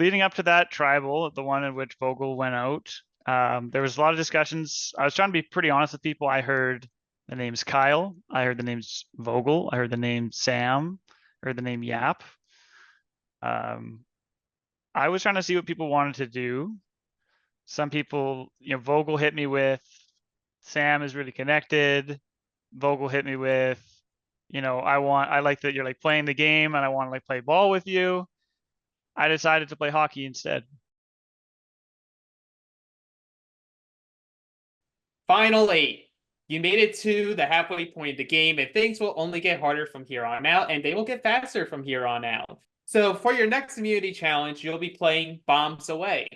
leading up to that tribal, the one in which Vogl went out, there was a lot of discussions. I was trying to be pretty honest with people. I heard the names Kyle. I heard the names Vogl. I heard the name Sam. I heard the name Yap. I was trying to see what people wanted to do. Some people, Vogl hit me with, Sam is really connected. Vogl hit me with, I like that you're like playing the game and I want to like play ball with you. I decided to play hockey instead. Finally, you made it to the halfway point of the game, and things will only get harder from here on out, and they will get faster from here on out. So for your next immunity challenge, you'll be playing bombs away.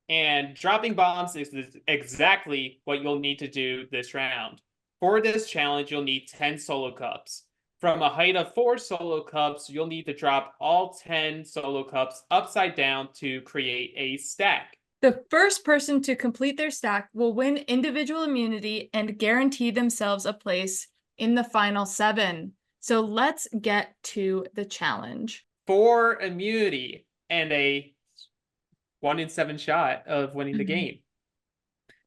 And dropping bombs is exactly what you'll need to do this round. For this challenge, you'll need 10 solo cups. From a height of 4 solo cups, you'll need to drop all 10 solo cups upside down to create a stack. The first person to complete their stack will win individual immunity and guarantee themselves a place in the final 7. So let's get to the challenge. For immunity and a 1 in 7 shot of winning the game.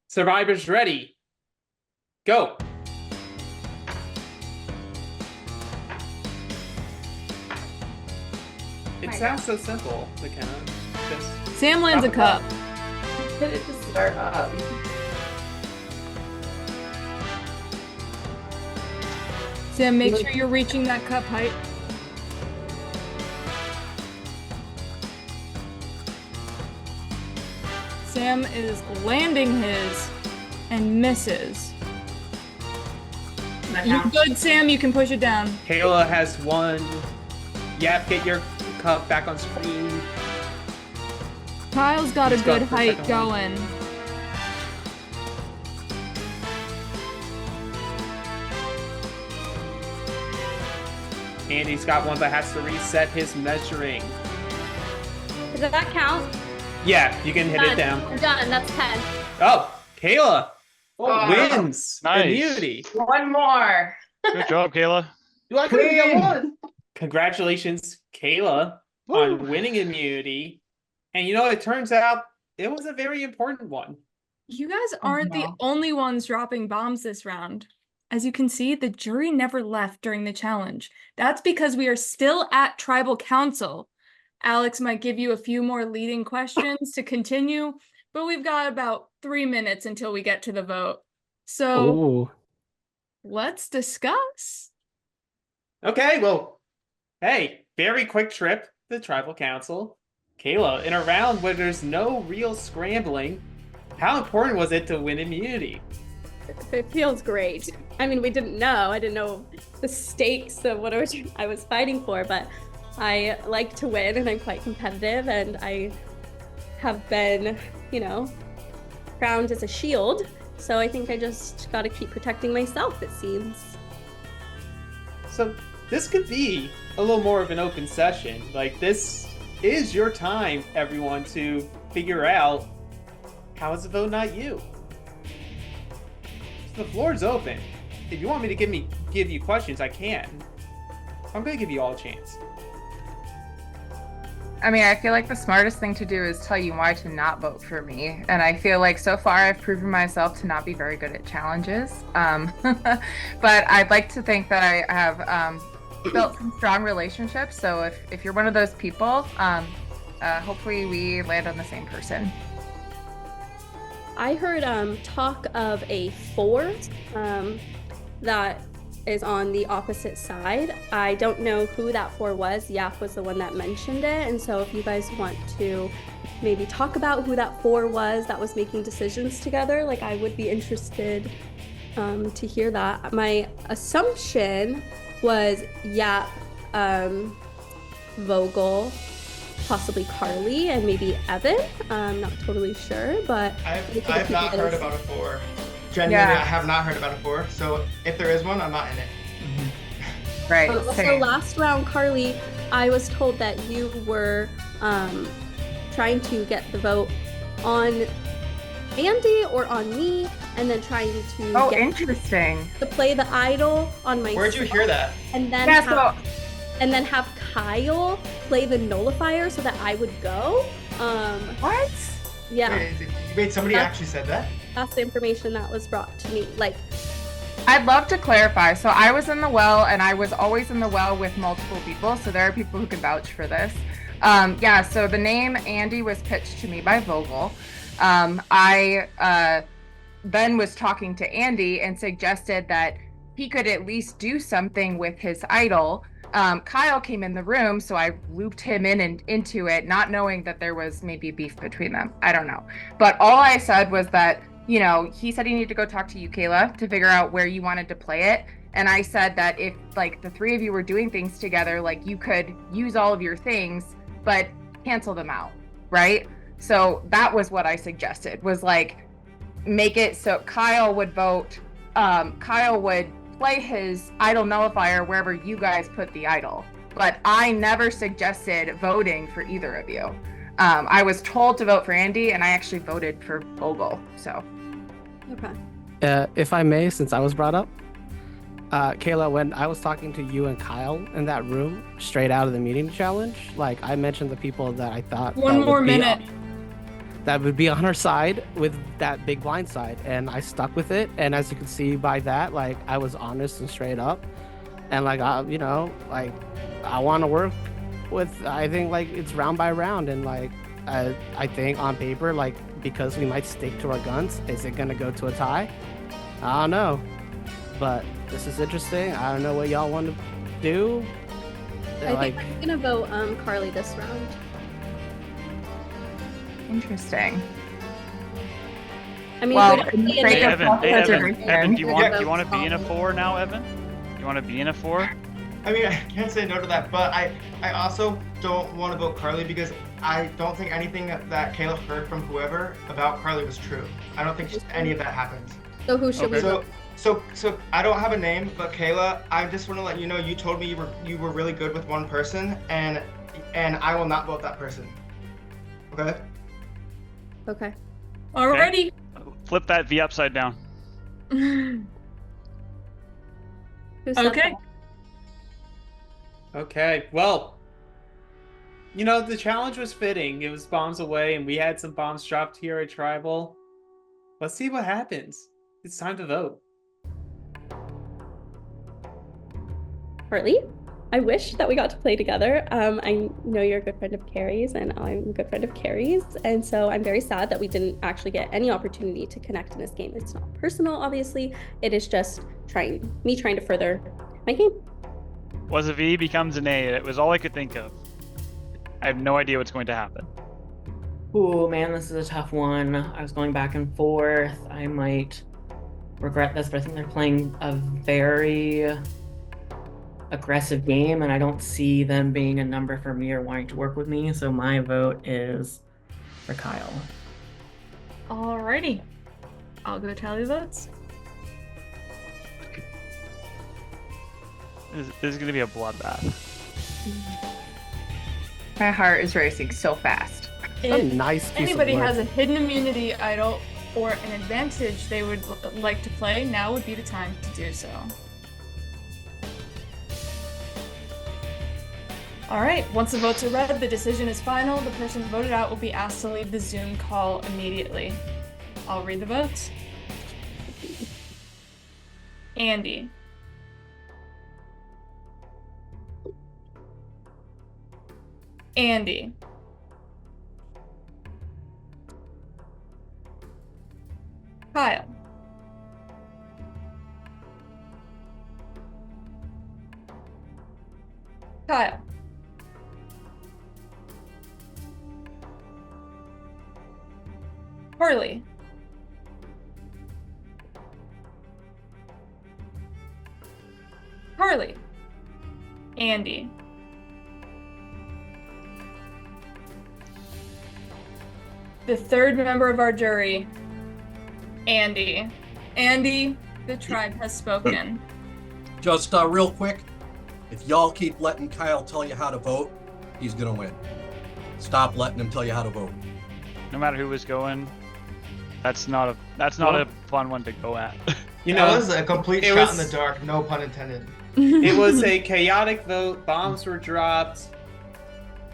Survivors ready. Go. It sounds so simple, McKenna. Sam lands a cup. Did it just start up? Sam, make sure you're reaching that cup height. Sam is landing his and misses. You're good, Sam. You can push it down. Kayla has 1. Yap, get your cup back on screen. Kyle's got a good height going. And he's got one that has to reset his measuring. Does that count? Yeah, you can hit it down. I'm done. That's 10. Oh, Kayla wins Nice. immunity. 1 more. Good job, Kayla. I couldn't get 1. Congratulations, Kayla, on winning immunity. And it turns out it was a very important one. You guys aren't the only ones dropping bombs this round. As you can see, the jury never left during the challenge. That's because we are still at Tribal Council. Alex might give you a few more leading questions to continue, but we've got about 3 minutes until we get to the vote. So let's discuss. Okay, well, hey, very quick trip to the Tribal Council. Kayla, in a round where there's no real scrambling, how important was it to win immunity? It feels great. I mean, we didn't know. I didn't know the stakes of what I was fighting for, but I like to win and I'm quite competitive, and I have been, crowned as a shield. So I think I just got to keep protecting myself, it seems. So this could be a little more of an open session. Like, this is your time, everyone, to figure out how is the vote not you. So the floor is open. If you want me to give you questions, I can. I'm going to give you all a chance. I mean, I feel like the smartest thing to do is tell you why to not vote for me. And I feel like so far I've proven myself to not be very good at challenges. But I'd like to think that I have built some strong relationships. So if you're one of those people, hopefully we land on the same person. I heard talk of a 4 that is on the opposite side. I don't know who that 4 was. Yap was the one that mentioned it. And so if you guys want to maybe talk about who that 4 was that was making decisions together, like, I would be interested to hear that. My assumption was Yap, Vogl, possibly Karli, and maybe Evan. I'm not totally sure, but I've not heard about a 4. Genuinely, I have not heard about a 4. So if there is one, I'm not in it. Right. So last round, Karli, I was told that you were trying to get the vote on Andy or on me, and then trying to interesting, to play the idol on myself. Where'd you hear that? And then have Kyle play the nullifier so that I would go. What? Yeah, Wait, somebody actually said that? that's the information that was brought to me. Like, I'd love to clarify. So I was in the well, and I was always in the well with multiple people. So there are people who can vouch for this. Yeah, so the name Andy was pitched to me by Vogl. I then was talking to Andy and suggested that he could at least do something with his idol. Kyle came in the room, so I looped him in and into it, not knowing that there was maybe beef between them. I don't know. But all I said was that, you know, he said he needed to go talk to you, Kayla, to figure out where you wanted to play it. And I said that if, like, the three of you were doing things together, like, you could use all of your things, but cancel them out, right? So that was what I suggested, was, like, make it so Kyle would vote, Kyle would play his idol nullifier wherever you guys put the idol. But I never suggested voting for either of you. I was told to vote for Andy, and I actually voted for Vogl, so. okay. If I may, since I was brought up, Kayla, when I was talking to you and Kyle in that room, straight out of the meeting challenge, like, I mentioned the people that I thought One more minute. that would be on our side with that big blind side, and I stuck with it. And as you can see by that, like, I was honest and straight up, and like, you know, like, I want to work with, I think, like, it's round by round, and like, I think on paper, like, because we might stick to our guns, is it gonna go to a tie? I don't know, but this is interesting. I don't know what y'all want to do. I think I'm gonna vote Karli this round. Interesting. I mean, Well, would it in be the in sake there? of Evan, do you want Yeah. to be in a 4 now, Evan? You want to be in a 4? I mean, I can't say no to that, but I also don't want to vote Karli because I don't think anything that Kayla heard from whoever about Karli was true. I don't think any of that happened. So who should we vote? So I don't have a name, but Kayla, I just want to let you know you told me you were really good with one person, and I will not vote that person. Okay? Okay. Alrighty. Flip that V upside down. Who said Okay. that? Okay, well, you know, the challenge was fitting. It was bombs away, and we had some bombs dropped here at Tribal. Let's see what happens. It's time to vote. Karli, I wish that we got to play together. I know you're a good friend of Carrie's, and I'm a good friend of Carrie's, and so I'm very sad that we didn't actually get any opportunity to connect in this game. It's not personal, obviously. It is just me trying to further my game. Was a V becomes an A. It was all I could think of. I have no idea what's going to happen. Ooh, man, this is a tough one. I was going back and forth. I might regret this, but I think they're playing a very aggressive game, and I don't see them being a number for me or wanting to work with me, so my vote is for Kyle. Alrighty. I'll go tally the votes. This is going to be a bloodbath. My heart is racing so fast. A nice piece of Anybody work. has a hidden immunity idol or an advantage they would like to play, now would be the time to do so. Alright, once the votes are read, the decision is final. The person voted out will be asked to leave the Zoom call immediately. I'll read the votes. Andy. Andy. Kyle. Kyle. Karli. Karli. Andy. The third member of our jury, Andy. Andy, the tribe has spoken. Just real quick, if y'all keep letting Kyle tell you how to vote, he's gonna win. Stop letting him tell you how to vote. No matter who was going, that's not a fun one to go at. You know, that was a complete shot in the dark, no pun intended. It was a chaotic vote. Bombs were dropped.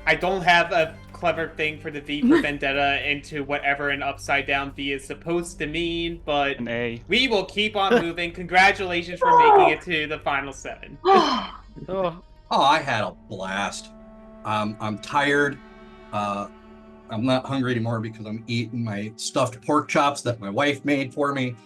I don't have a clever thing for the V for Vendetta into whatever an upside down V is supposed to mean, but An A. we will keep on moving. Congratulations for making it to the final 7. Oh, Oh, I had a blast. I'm tired. I'm not hungry anymore because I'm eating my stuffed pork chops that my wife made for me.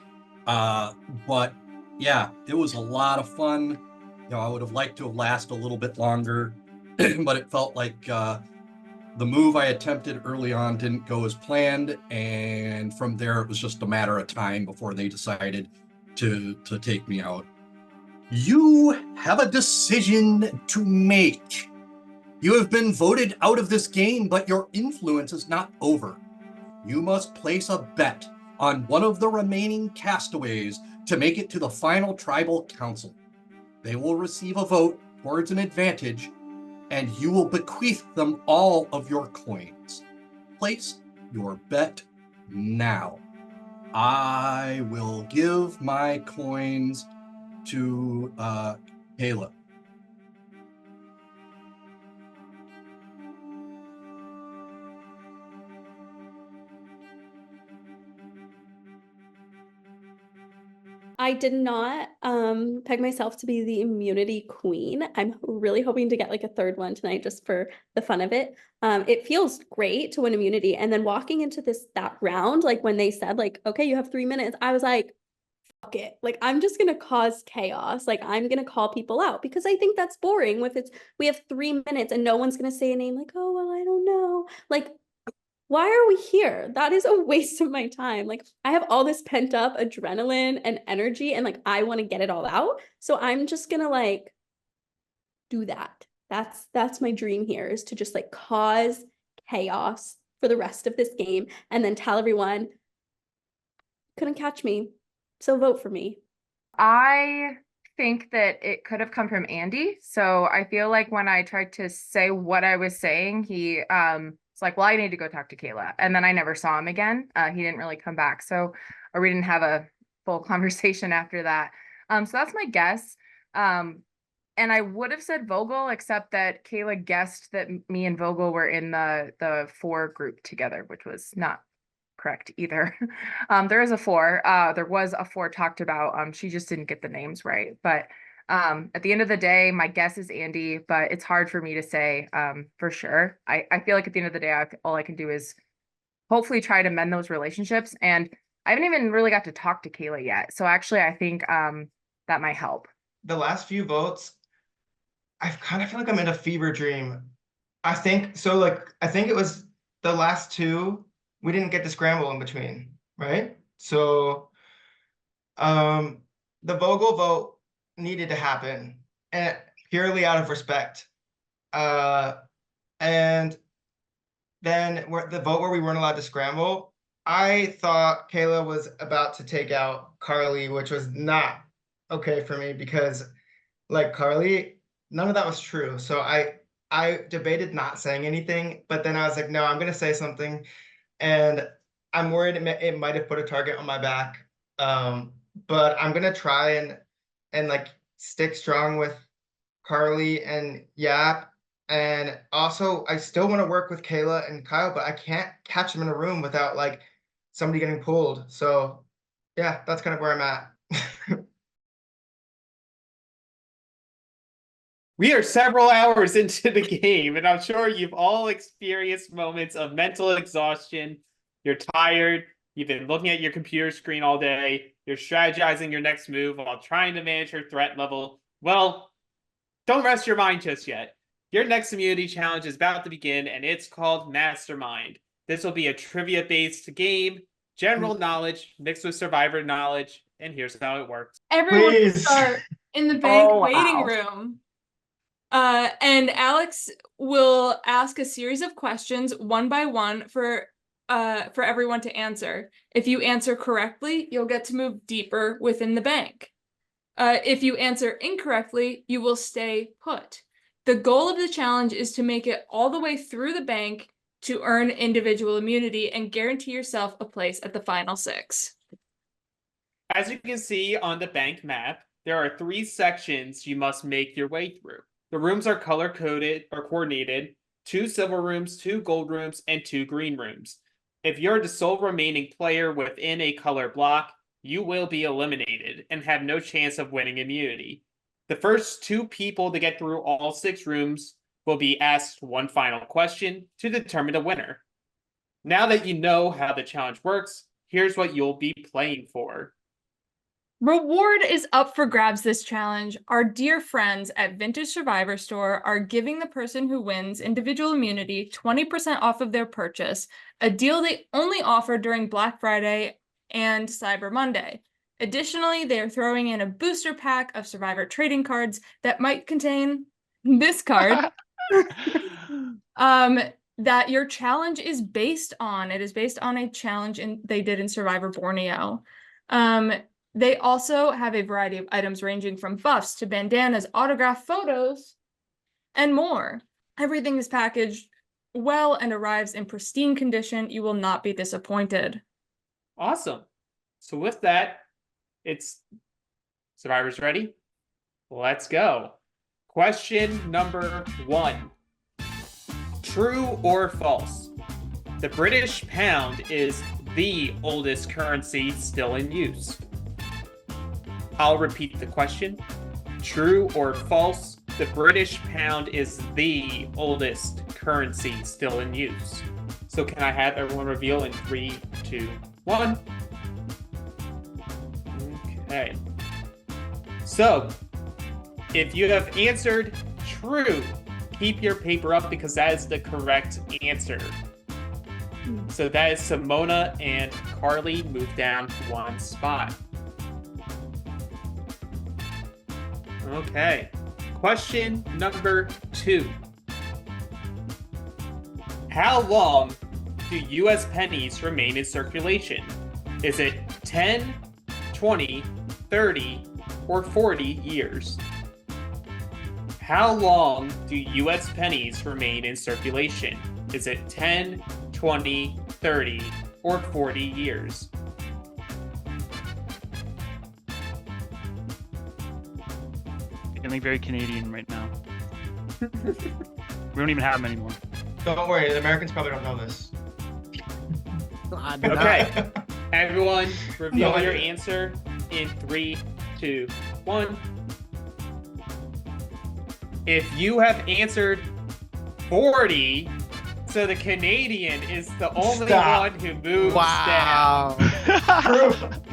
But yeah, it was a lot of fun. You know, I would have liked to have lasted a little bit longer, but it felt like the move I attempted early on didn't go as planned, and from there it was just a matter of time before they decided to take me out. You have a decision to make. You have been voted out of this game, but your influence is not over. You must place a bet on one of the remaining castaways to make it to the final tribal council. They will receive a vote towards an advantage, and you will bequeath them all of your coins. Place your bet now. I will give my coins to Kayla. I did not peg myself to be the immunity queen. I'm really hoping to get like a third one tonight just for the fun of it. It feels great to win immunity. And then walking into that round, like when they said like, okay, you have 3 minutes, I was like, fuck it. Like, I'm just going to cause chaos. Like, I'm going to call people out because I think that's boring we have 3 minutes and no one's going to say a name like, oh, well, I don't know. Like, why are we here? That is a waste of my time. Like, I have all this pent up adrenaline and energy and like, I want to get it all out. So I'm just going to like do that. That's my dream here, is to just like cause chaos for the rest of this game and then tell everyone, couldn't catch me. So vote for me. I think that it could have come from Andy. So I feel like when I tried to say what I was saying, he it's like, well, I need to go talk to Kayla. And then I never saw him again. He didn't really come back. So, or we didn't have a full conversation after that. So that's my guess. And I would have said Vogl, except that Kayla guessed that me and Vogl were in the 4 group together, which was not correct either. There is a 4. There was a 4 talked about. She just didn't get the names right. But at the end of the day, my guess is Andy, but it's hard for me to say for sure. I feel like at the end of the day, all I can do is hopefully try to mend those relationships. And I haven't even really got to talk to Kayla yet. So actually, I think that might help. The last few votes, I kind of feel like I'm in a fever dream. I think so. Like, I think it was the last 2. We didn't get to scramble in between, right? So, the Vogl vote needed to happen, and purely out of respect. And then the vote where we weren't allowed to scramble, I thought Kayla was about to take out Karli, which was not okay for me because, like, Karli, none of that was true. So I debated not saying anything, but then I was like, no, I'm gonna say something. And I'm worried it might have put a target on my back. But I'm gonna try and like stick strong with Karli and Yap. And also, I still want to work with Kayla and Kyle, but I can't catch them in a room without like somebody getting pulled. So yeah, that's kind of where I'm at. We are several hours into the game, and I'm sure you've all experienced moments of mental exhaustion. You're tired. You've been looking at your computer screen all day. You're strategizing your next move while trying to manage your threat level. Well, don't rest your mind just yet. Your next immunity challenge is about to begin, and it's called Mastermind. This will be a trivia-based game, general knowledge mixed with survivor knowledge, and here's how it works. Everyone will Please. start in the bank Oh, waiting wow. room. And Alex will ask a series of questions one by one for everyone to answer. If you answer correctly, you'll get to move deeper within the bank. If you answer incorrectly, you will stay put. The goal of the challenge is to make it all the way through the bank to earn individual immunity and guarantee yourself a place at the final 6. As you can see on the bank map, there are 3 sections you must make your way through. The rooms are color-coded or coordinated 2 silver rooms, 2 gold rooms, and 2 green rooms. If you're the sole remaining player within a color block, you will be eliminated and have no chance of winning immunity. The first 2 people to get through all 6 rooms will be asked one final question to determine the winner. Now that you know how the challenge works, here's what you'll be playing for. Reward is up for grabs this challenge. Our dear friends at Vintage Survivor Store are giving the person who wins individual immunity 20% off of their purchase, a deal they only offer during Black Friday and Cyber Monday. Additionally, they are throwing in a booster pack of Survivor trading cards that might contain this card that your challenge is based on. It is based on a challenge they did in Survivor Borneo. They also have a variety of items ranging from buffs to bandanas, autographed photos, and more. Everything is packaged well and arrives in pristine condition. You will not be disappointed. Awesome. So with that, it's Survivors ready? Let's go. Question number 1. True or false? The British pound is the oldest currency still in use. I'll repeat the question. True or false? The British pound is the oldest currency still in use. So can I have everyone reveal in 3, 2, 1? Okay. So, if you have answered true, keep your paper up because that is the correct answer. So that is Simona and Karli move down 1 spot. Okay. Question number 2. How long do US pennies remain in circulation? Is it 10, 20, 30, or 40 years? How long do US pennies remain in circulation? Is it 10, 20, 30, or 40 years? Feeling very Canadian right now. We don't even have them anymore. Don't worry, the Americans probably don't know this. Okay. Everyone, reveal your answer in 3, 2, 1. If you have answered 40, so the Canadian is the only one who moves down.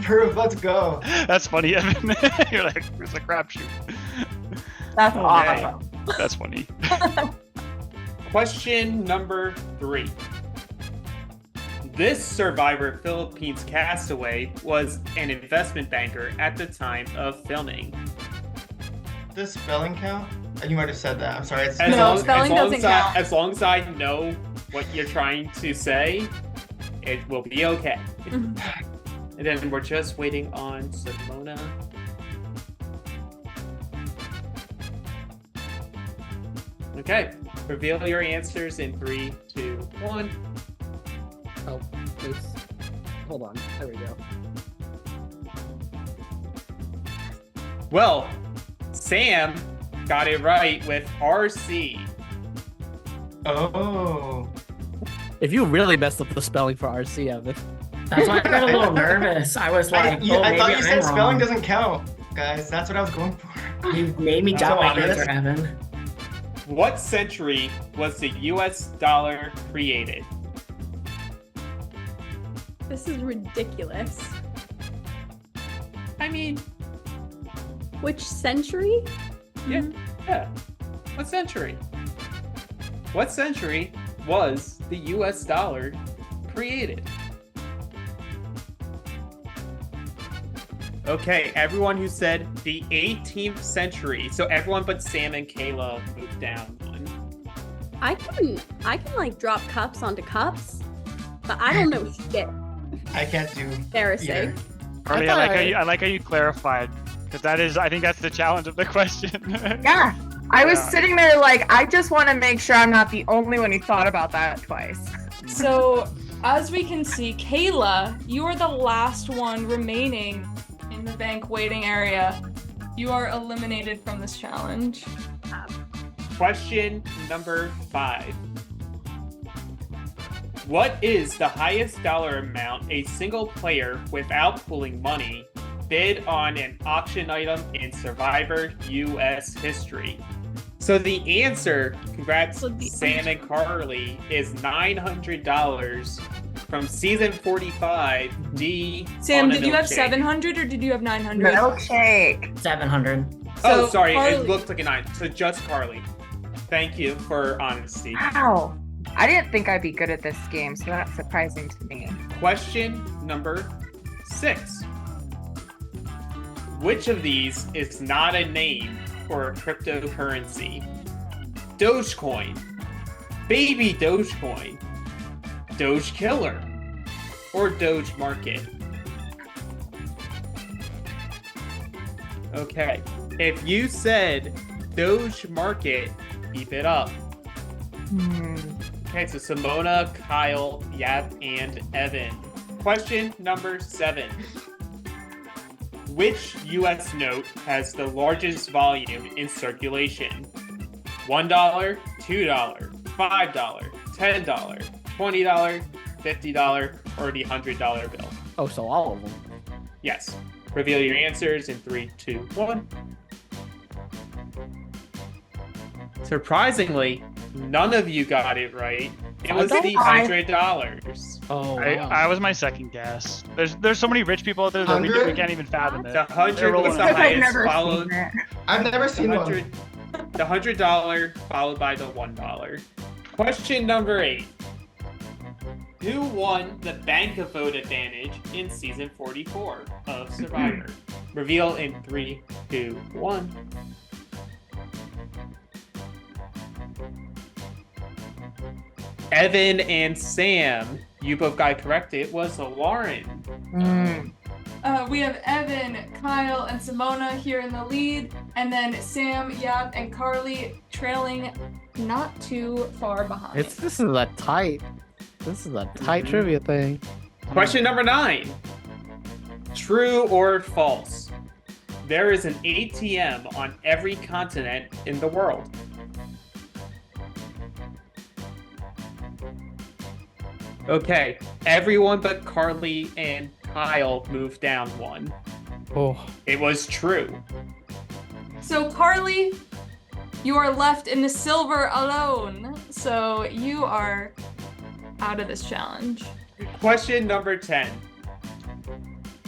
Proof, let's go. That's funny, Evan. You're like, it's a crapshoot. That's Okay. awesome. That's funny. Question number 3. This Survivor Philippines castaway was an investment banker at the time of filming. Does spelling count? You might have said that. I'm sorry. Spelling doesn't count. As long as I know what you're trying to say, it will be okay. And then we're just waiting on Simona. Okay, reveal your answers in 3, 2, 1. Oh, please. Hold on. There we go. Well, Sam got it right with RC. Oh. If you really messed up the spelling for RC, Evan. That's why I got a little nervous. I was like, I thought you said spelling doesn't count, guys. That's what I was going for. You made me doubt my answer, Evan. What century was the US dollar created? This is ridiculous. I mean, Which century? yeah. What century? What century was the US dollar created? Okay, everyone who said the 18th century. So everyone but Sam and Kayla moved down 1. I can like drop cups onto cups, but I don't know shit. I can't do Embarrassing. either. Carly, I like how you clarified, because I think that's the challenge of the question. Yeah. I was Yeah. sitting there like, I just want to make sure I'm not the only one who thought about that twice. So, as we can see, Kayla, you are the last one remaining in the bank waiting area. You are eliminated from this challenge. Question number 5. What is the highest dollar amount a single player without pooling money bid on an auction item in Survivor US history? So the answer, congrats Sam and Karli, is $900 from season 45 D. Sam, on a did you have milkshake. 700 or did you have 900? Milkshake. 700. Oh, So, sorry, Karli- it looked like a 9. So just Karli. Thank you for honesty. Wow. I didn't think I'd be good at this game, so that's surprising to me. Question number 6. Which of these is not a name for a cryptocurrency? Dogecoin, Baby Dogecoin, Doge Killer, or Doge Market? Okay, if you said Doge Market, keep it up. Okay, so Simona, Kyle, Yap, and Evan. Question number 7. Which US note has the largest volume in circulation? $1, $2, $5, $10, $20, $50, or the $100 bill? Oh, so all of them. Yes. Reveal your answers in 3, 2, 1. Surprisingly, none of you got it right. It was the $100. Oh, wow. I was my second guess. There's so many rich people out there that we 100? can't even fathom it. The 100 was the I've highest, never followed seen it. I've never seen one. the $100 followed by the $1. Question number 8. Who won the bank of vote advantage in season 44 of Survivor? Reveal in 3, 2, 1. Evan and Sam, you both got correct. It was Lauren. We have Evan, Kyle, and Simona here in the lead, and then Sam, Yap, and Karli trailing not too far behind. This is a tight trivia thing. Question number 9. True or false? There is an ATM on every continent in the world. Okay, everyone but Karli and Kyle moved down 1. Oh, It was true. So Karli, you are left in the silver alone. So you are out of this challenge. Question number 10.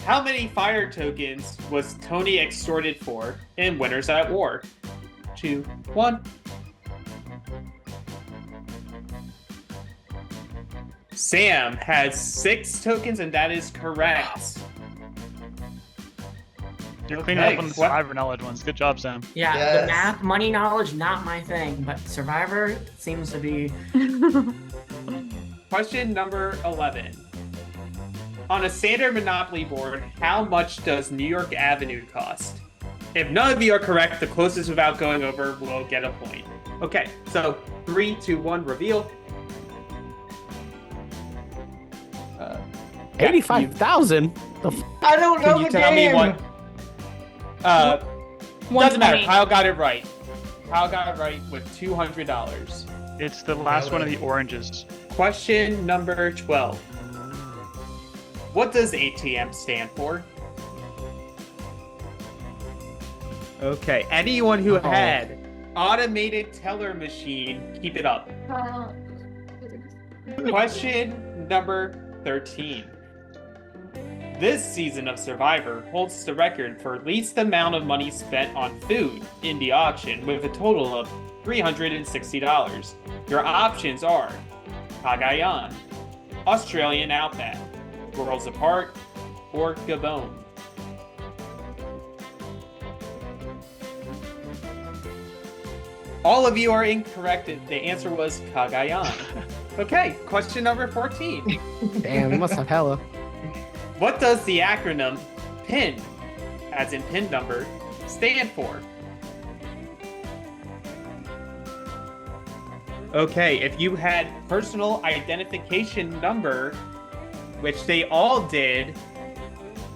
How many fire tokens was Tony extorted for in Winners at War? 2, 1. Sam has 6 tokens, and that is correct. You're cleaning Okay, up on the what- Survivor knowledge ones. Good job, Sam. Yeah, Yes. the math, money knowledge, not my thing, but Survivor seems to be. Question number 11. On a standard Monopoly board, how much does New York Avenue cost? If none of you are correct, the closest without going over will get a point. Okay, so 3, 2, 1, reveal. 85,000. I don't know Can you the tell game. me what? Doesn't matter. 120. Kyle got it right. Kyle got it right with $200. It's the last one of the oranges. Question number 12. What does ATM stand for? Okay, anyone who had automated teller machine, keep it up. Question number 13. This season of Survivor holds the record for least amount of money spent on food in the auction with a total of $360. Your options are Cagayan, Australian Outback, Worlds Apart, or Gabon. All of you are incorrect. The answer was Cagayan. Okay, question number 14. Damn, we must have hella. What does the acronym PIN, as in PIN number, stand for? Okay, if you had personal identification number, which they all did,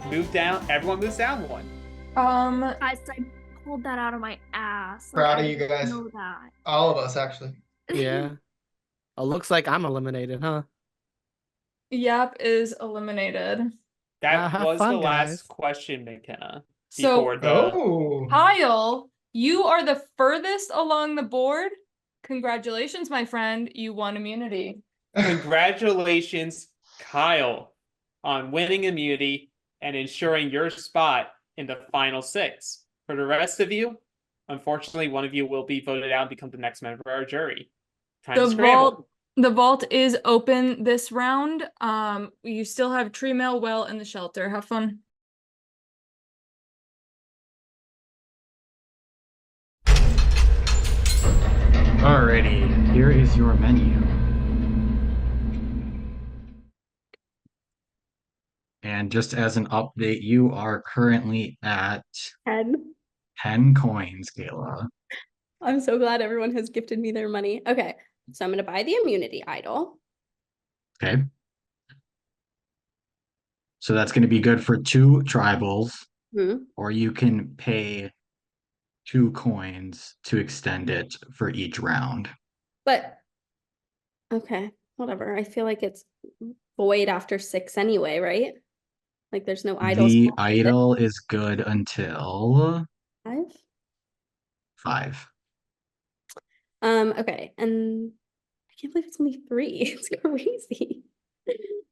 move down. Everyone moves down 1. Guys, I pulled that out of my ass. Proud of I you guys. know that. All of us, actually. Yeah. It looks like I'm eliminated, huh? Yap is eliminated. That have was fun, the last guys. question, McKenna. So- Before the Oh. Kyle, you are the furthest along the board. Congratulations, my friend. You won immunity. congratulations, Kyle, on winning immunity and ensuring your spot in the final 6. For the rest of you, unfortunately, one of you will be voted out and become the next member of our jury. Time to scramble. The vault is open this round. You still have Tree Mail, Well, and the shelter. Have fun. Alrighty, here is your menu. And just as an update, you are currently at 10. 10 coins, Kayla. I'm so glad everyone has gifted me their money. Okay, so I'm going to buy the immunity idol. Okay. So that's going to be good for 2 tribals, or you can pay 2 coins to extend it for each round. But, okay, whatever. I feel like it's void after 6 anyway, right? Like there's no idols. The idol is good until 5? 5. Okay, and I can't believe it's only 3. It's crazy.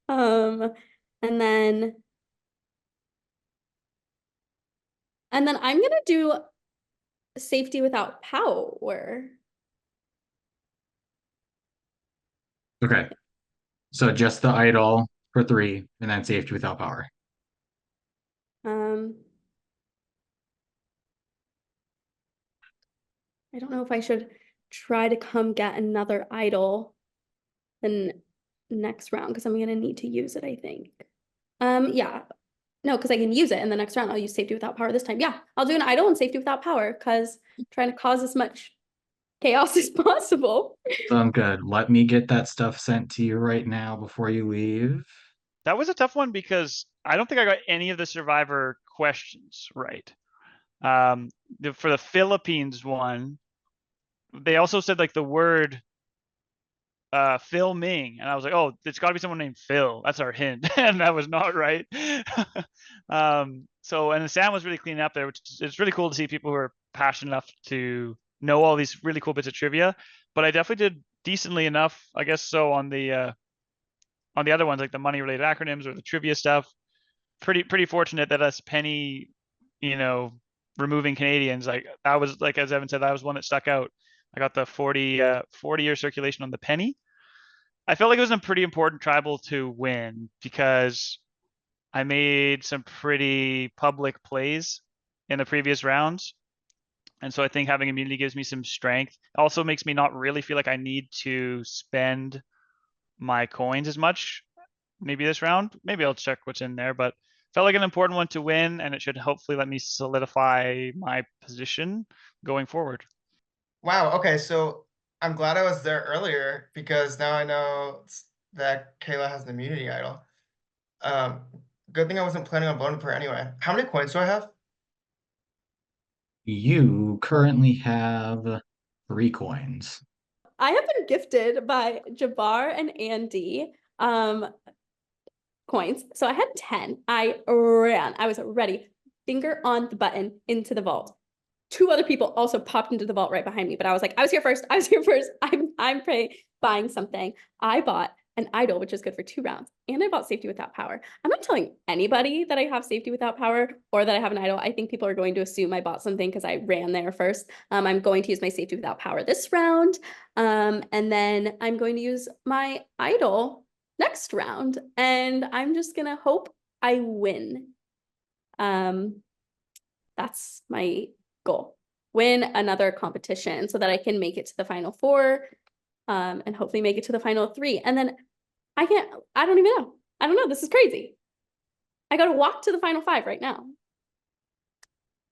And then I'm gonna do safety without power. Okay. So just the idol for 3, and then safety without power. I don't know if I should try to come get another idol the next round because I'm gonna need to use it, I think. Yeah. No, because I can use it in the next round. I'll use safety without power this time. Yeah, I'll do an idol and safety without power because I'm trying to cause as much chaos as possible. Sounds good. Let me get that stuff sent to you right now before you leave. That was a tough one because I don't think I got any of the survivor questions right. For the Philippines one, they also said like the word Phil Ming, and I was like, oh, it's got to be someone named Phil. That's our hint, and that was not right. So, and Sam was really cleaning up there, which it's really cool to see people who are passionate enough to know all these really cool bits of trivia. But I definitely did decently enough, I guess, so on the other ones, like the money related acronyms or the trivia stuff. Pretty fortunate that us penny, removing Canadians, like I was, like as Evan said, that was one that stuck out. I got the 40-year circulation on the penny. I felt like it was a pretty important tribal to win because I made some pretty public plays in the previous rounds. And so I think having immunity gives me some strength. It also makes me not really feel like I need to spend my coins as much maybe this round. Maybe I'll check what's in there, but felt like an important one to win, and it should hopefully let me solidify my position going forward. Wow. Okay. So I'm glad I was there earlier because now I know that Kayla has an immunity idol. Good thing I wasn't planning on voting for her anyway. How many coins do I have? You currently have 3 coins. I have been gifted by Jabbar and Andy coins. So I had 10. I ran. I was ready. Finger on the button into the vault. 2 other people also popped into the vault right behind me, but I was like, I was here first. I'm buying something. I bought an idol, which is good for 2 rounds, and I bought safety without power. I'm not telling anybody that I have safety without power or that I have an idol. I think people are going to assume I bought something because I ran there first. I'm going to use my safety without power this round, and then I'm going to use my idol next round, and I'm just gonna hope I win. That's my goal. Win another competition so that I can make it to the final 4, and hopefully make it to the final 3. And then I don't even know. I don't know. This is crazy. I got to walk to the final 5 right now.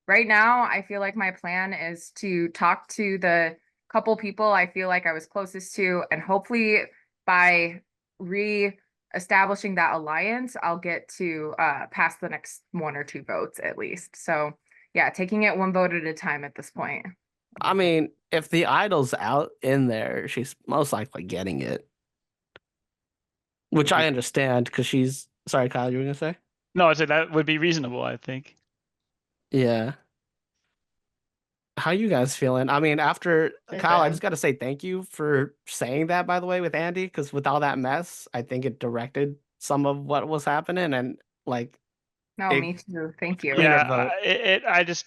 Right now, I feel like my plan is to talk to the couple people I feel like I was closest to, and hopefully by re-establishing that alliance, I'll get to pass the next 1 or 2 votes at least. So yeah, taking it 1 vote at a time at this point. I mean, if the idol's out in there, she's most likely getting it. which I understand because she's sorry, Kyle, you were gonna say? No, I'd say that would be reasonable, I think. Yeah. How you guys feeling? I mean, after Hey, Kyle, I man. just got to say thank you for saying that, by the way, with Andy, because with all that mess, I think it directed some of what was happening and like No, it- me too. Thank you. Cleaner Yeah, vote.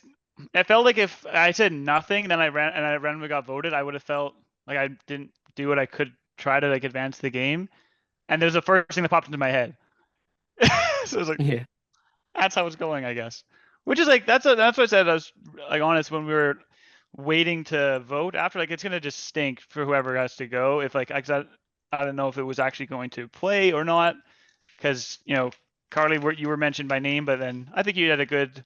I felt like if I said nothing, then I randomly got voted, I would have felt like I didn't do what I could try to like advance the game. And there's the first thing that popped into my head. So it was like, Yeah. that's how it's going, I guess. Which is like that's what I said. I was like honest when we were waiting to vote after. Like it's gonna just stink for whoever has to go. If like I don't know if it was actually going to play or not, because Karli, you were mentioned by name, but then I think you had a good,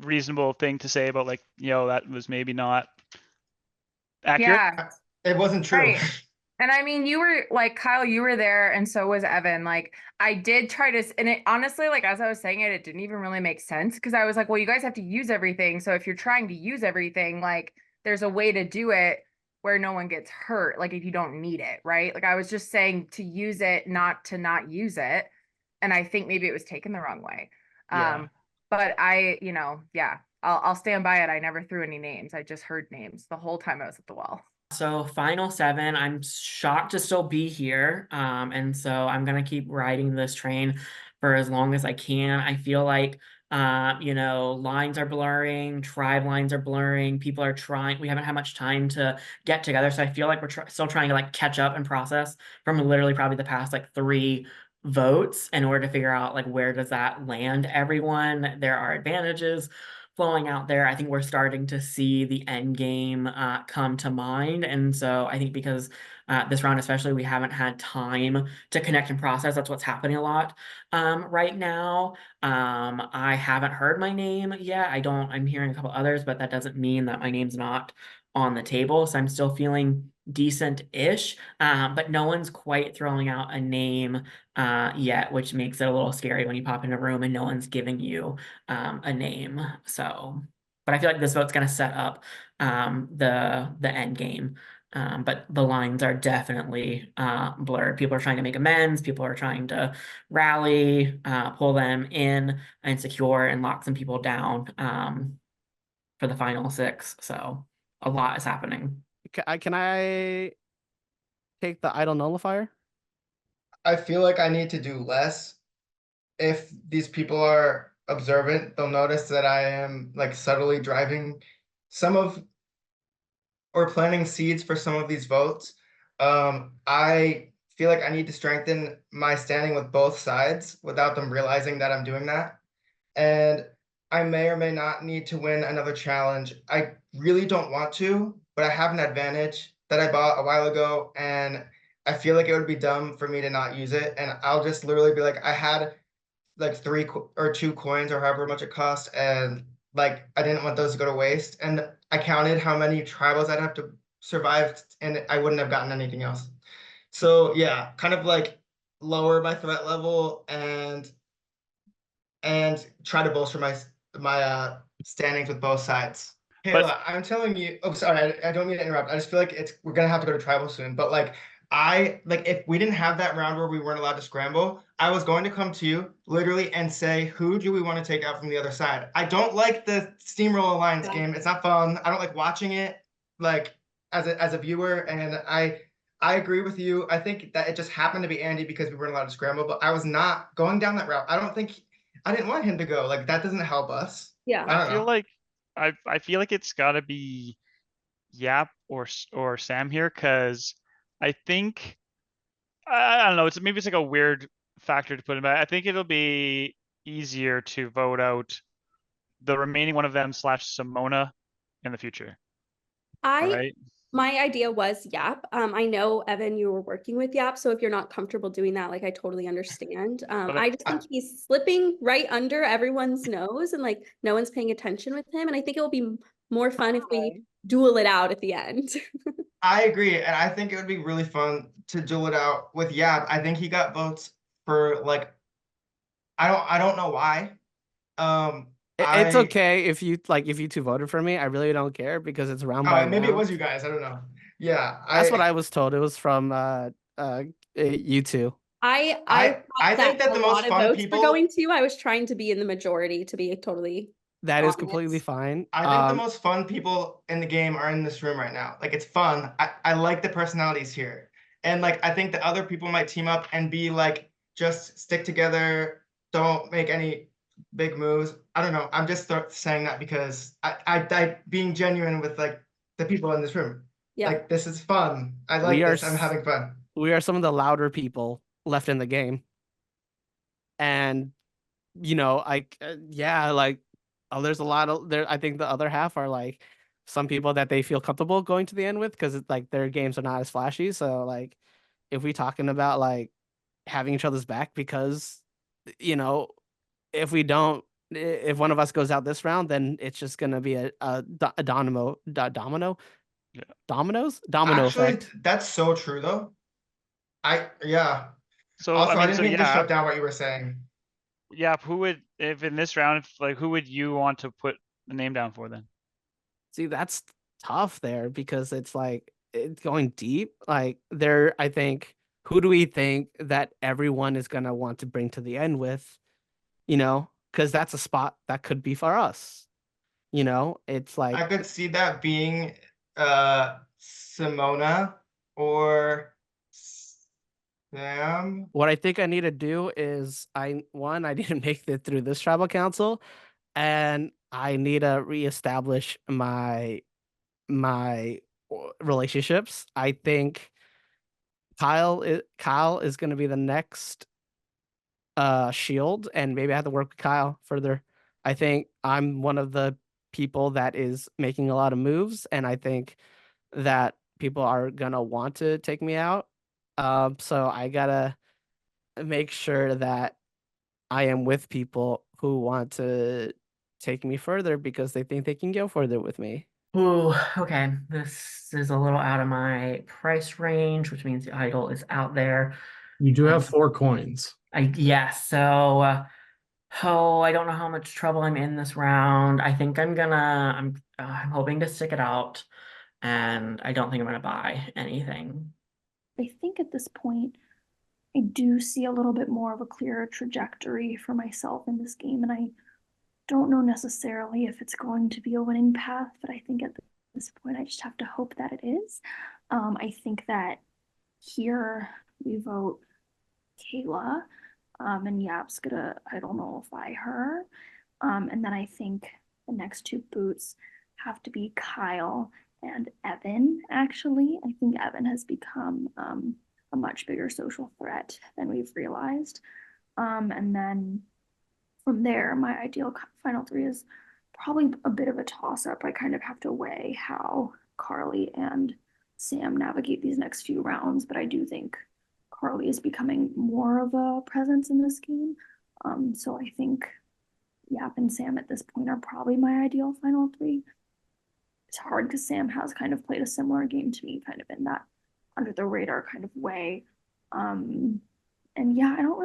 reasonable thing to say about like that was maybe not accurate. Yeah. It wasn't true. Right. And I mean, you were like, Kyle, you were there, and so was Evan. Like, I did try to, and it honestly, like, as I was saying it, it didn't even really make sense because I was like, well, you guys have to use everything. So if you're trying to use everything, like, there's a way to do it where no one gets hurt, like, if you don't need it, right? Like, I was just saying to use it, not to not use it. And I think maybe it was taken the wrong way. Yeah. But yeah, I'll stand by it. I never threw any names. I just heard names the whole time I was at the wall. So final 7, I'm shocked to still be here. And so I'm gonna keep riding this train for as long as I can. I feel like lines are blurring, tribe lines are blurring, people are trying, we haven't had much time to get together. So I feel like we're still trying to like catch up and process from literally probably the past like 3 votes in order to figure out like where does that land everyone. There are advantages flowing out there. I think we're starting to see the end game come to mind. And so I think because this round especially, we haven't had time to connect and process. That's what's happening a lot right now. I haven't heard my name yet. I'm hearing a couple others, but that doesn't mean that my name's not on the table. So I'm still feeling decent-ish, but no one's quite throwing out a name yet, which makes it a little scary when you pop in a room and no one's giving you a name. So, but I feel like this vote's going to set up the end game. But the lines are definitely blurred. People are trying to make amends. People are trying to rally, pull them in and secure and lock some people down for the final 6. So a lot is happening. Can I take the idle nullifier? I feel like I need to do less. If these people are observant, they'll notice that I am like subtly driving some of or planting seeds for some of these votes. I feel like I need to strengthen my standing with both sides without them realizing that I'm doing that. And I may or may not need to win another challenge. I really don't want to, but I have an advantage that I bought a while ago, and I feel like it would be dumb for me to not use it. And I'll just literally be like, I had like 3 or 2 coins or however much it cost, and like I didn't want those to go to waste. And I counted how many tribals I'd have to survive, and I wouldn't have gotten anything else. So yeah, kind of like lower my threat level and try to bolster my standings with both sides. Kayla, I'm telling you. Oh, sorry, I don't mean to interrupt. I just feel like we're gonna have to go to tribal soon. But like if we didn't have that round where we weren't allowed to scramble, I was going to come to you literally and say, who do we want to take out from the other side? I don't like the Steamroll Alliance game. It's not fun. I don't like watching it like as a viewer. And I agree with you. I think that it just happened to be Andy because we weren't allowed to scramble, but I was not going down that route. I didn't want him to go. Like that doesn't help us. Yeah. I feel like I feel like it's got to be Yap or Sam here, because I think I don't know. Maybe it's like a weird factor to put in, but I think it'll be easier to vote out the remaining one of them / Simona in the future. Right? My idea was Yap. I know, Evan, you were working with Yap, so if you're not comfortable doing that, like I totally understand. I just think he's slipping right under everyone's nose and like no one's paying attention with him. And I think it will be more fun if we duel it out at the end. I agree, and I think it would be really fun to duel it out with Yap. I think he got votes for like I don't know why. It's okay if you two voted for me. I really don't care because it's round by maybe round. it was you guys. I don't know. Yeah, that's what I was told. It was from you two. I I think that the most fun votes people were going to. I was trying to be in the majority, to be totally That is honest. completely fine. I think the most fun people in the game are in this room right now. Like it's fun. I like the personalities here. And like I think that other people might team up and be like just stick together, don't make any big moves. I don't know. I'm just saying that because I being genuine with like the people in this room. Yeah. Like this is fun. I like this. I'm having fun. We are some of the louder people left in the game. And you know, there's a lot of there. I think the other half are like some people that they feel comfortable going to the end with because it's like their games are not as flashy. So like, if we talking about like having each other's back, because you know, if one of us goes out this round, then it's just gonna be a domino domino Actually, effect. that's so true though. So Also, I I mean, didn't so mean to yeah, shut down what you were saying. yeah. Who would, if in this round, like, who would you want to put the name down for then? See, that's tough there because it's like it's going deep. Like there, I think, who do we think that everyone is gonna want to bring to the end with? You know, because that's a spot that could be for us. You know, it's like I could see that being Simona or Sam. what I think I need to do is I need to make it through this tribal council, and I need to reestablish my relationships. I think Kyle is going to be the next shield, and maybe I have to work with Kyle further. I think I'm one of the people that is making a lot of moves, and I think that people are gonna want to take me out. So I gotta make sure that I am with people who want to take me further because they think they can go further with me. Ooh, okay. This is a little out of my price range, which means the idol is out there. You do have 4 coins. So I don't know how much trouble I'm in this round. I think I'm hoping to stick it out, and I don't think I'm gonna buy anything. I think at this point, I do see a little bit more of a clearer trajectory for myself in this game, and I don't know necessarily if it's going to be a winning path, but I think at this point, I just have to hope that it is. I think that here we vote Kayla, and Yap's gonna, I don't know, her. And then I think the next 2 boots have to be Kyle and Evan, actually. I think Evan has become a much bigger social threat than we've realized. And then from there, my ideal final 3 is probably a bit of a toss-up. I kind of have to weigh how Karli and Sam navigate these next few rounds, but I do think Karli is becoming more of a presence in this game. So I think Yap and Sam at this point are probably my ideal final 3. It's hard because Sam has kind of played a similar game to me, kind of in that under the radar kind of way. And yeah, I don't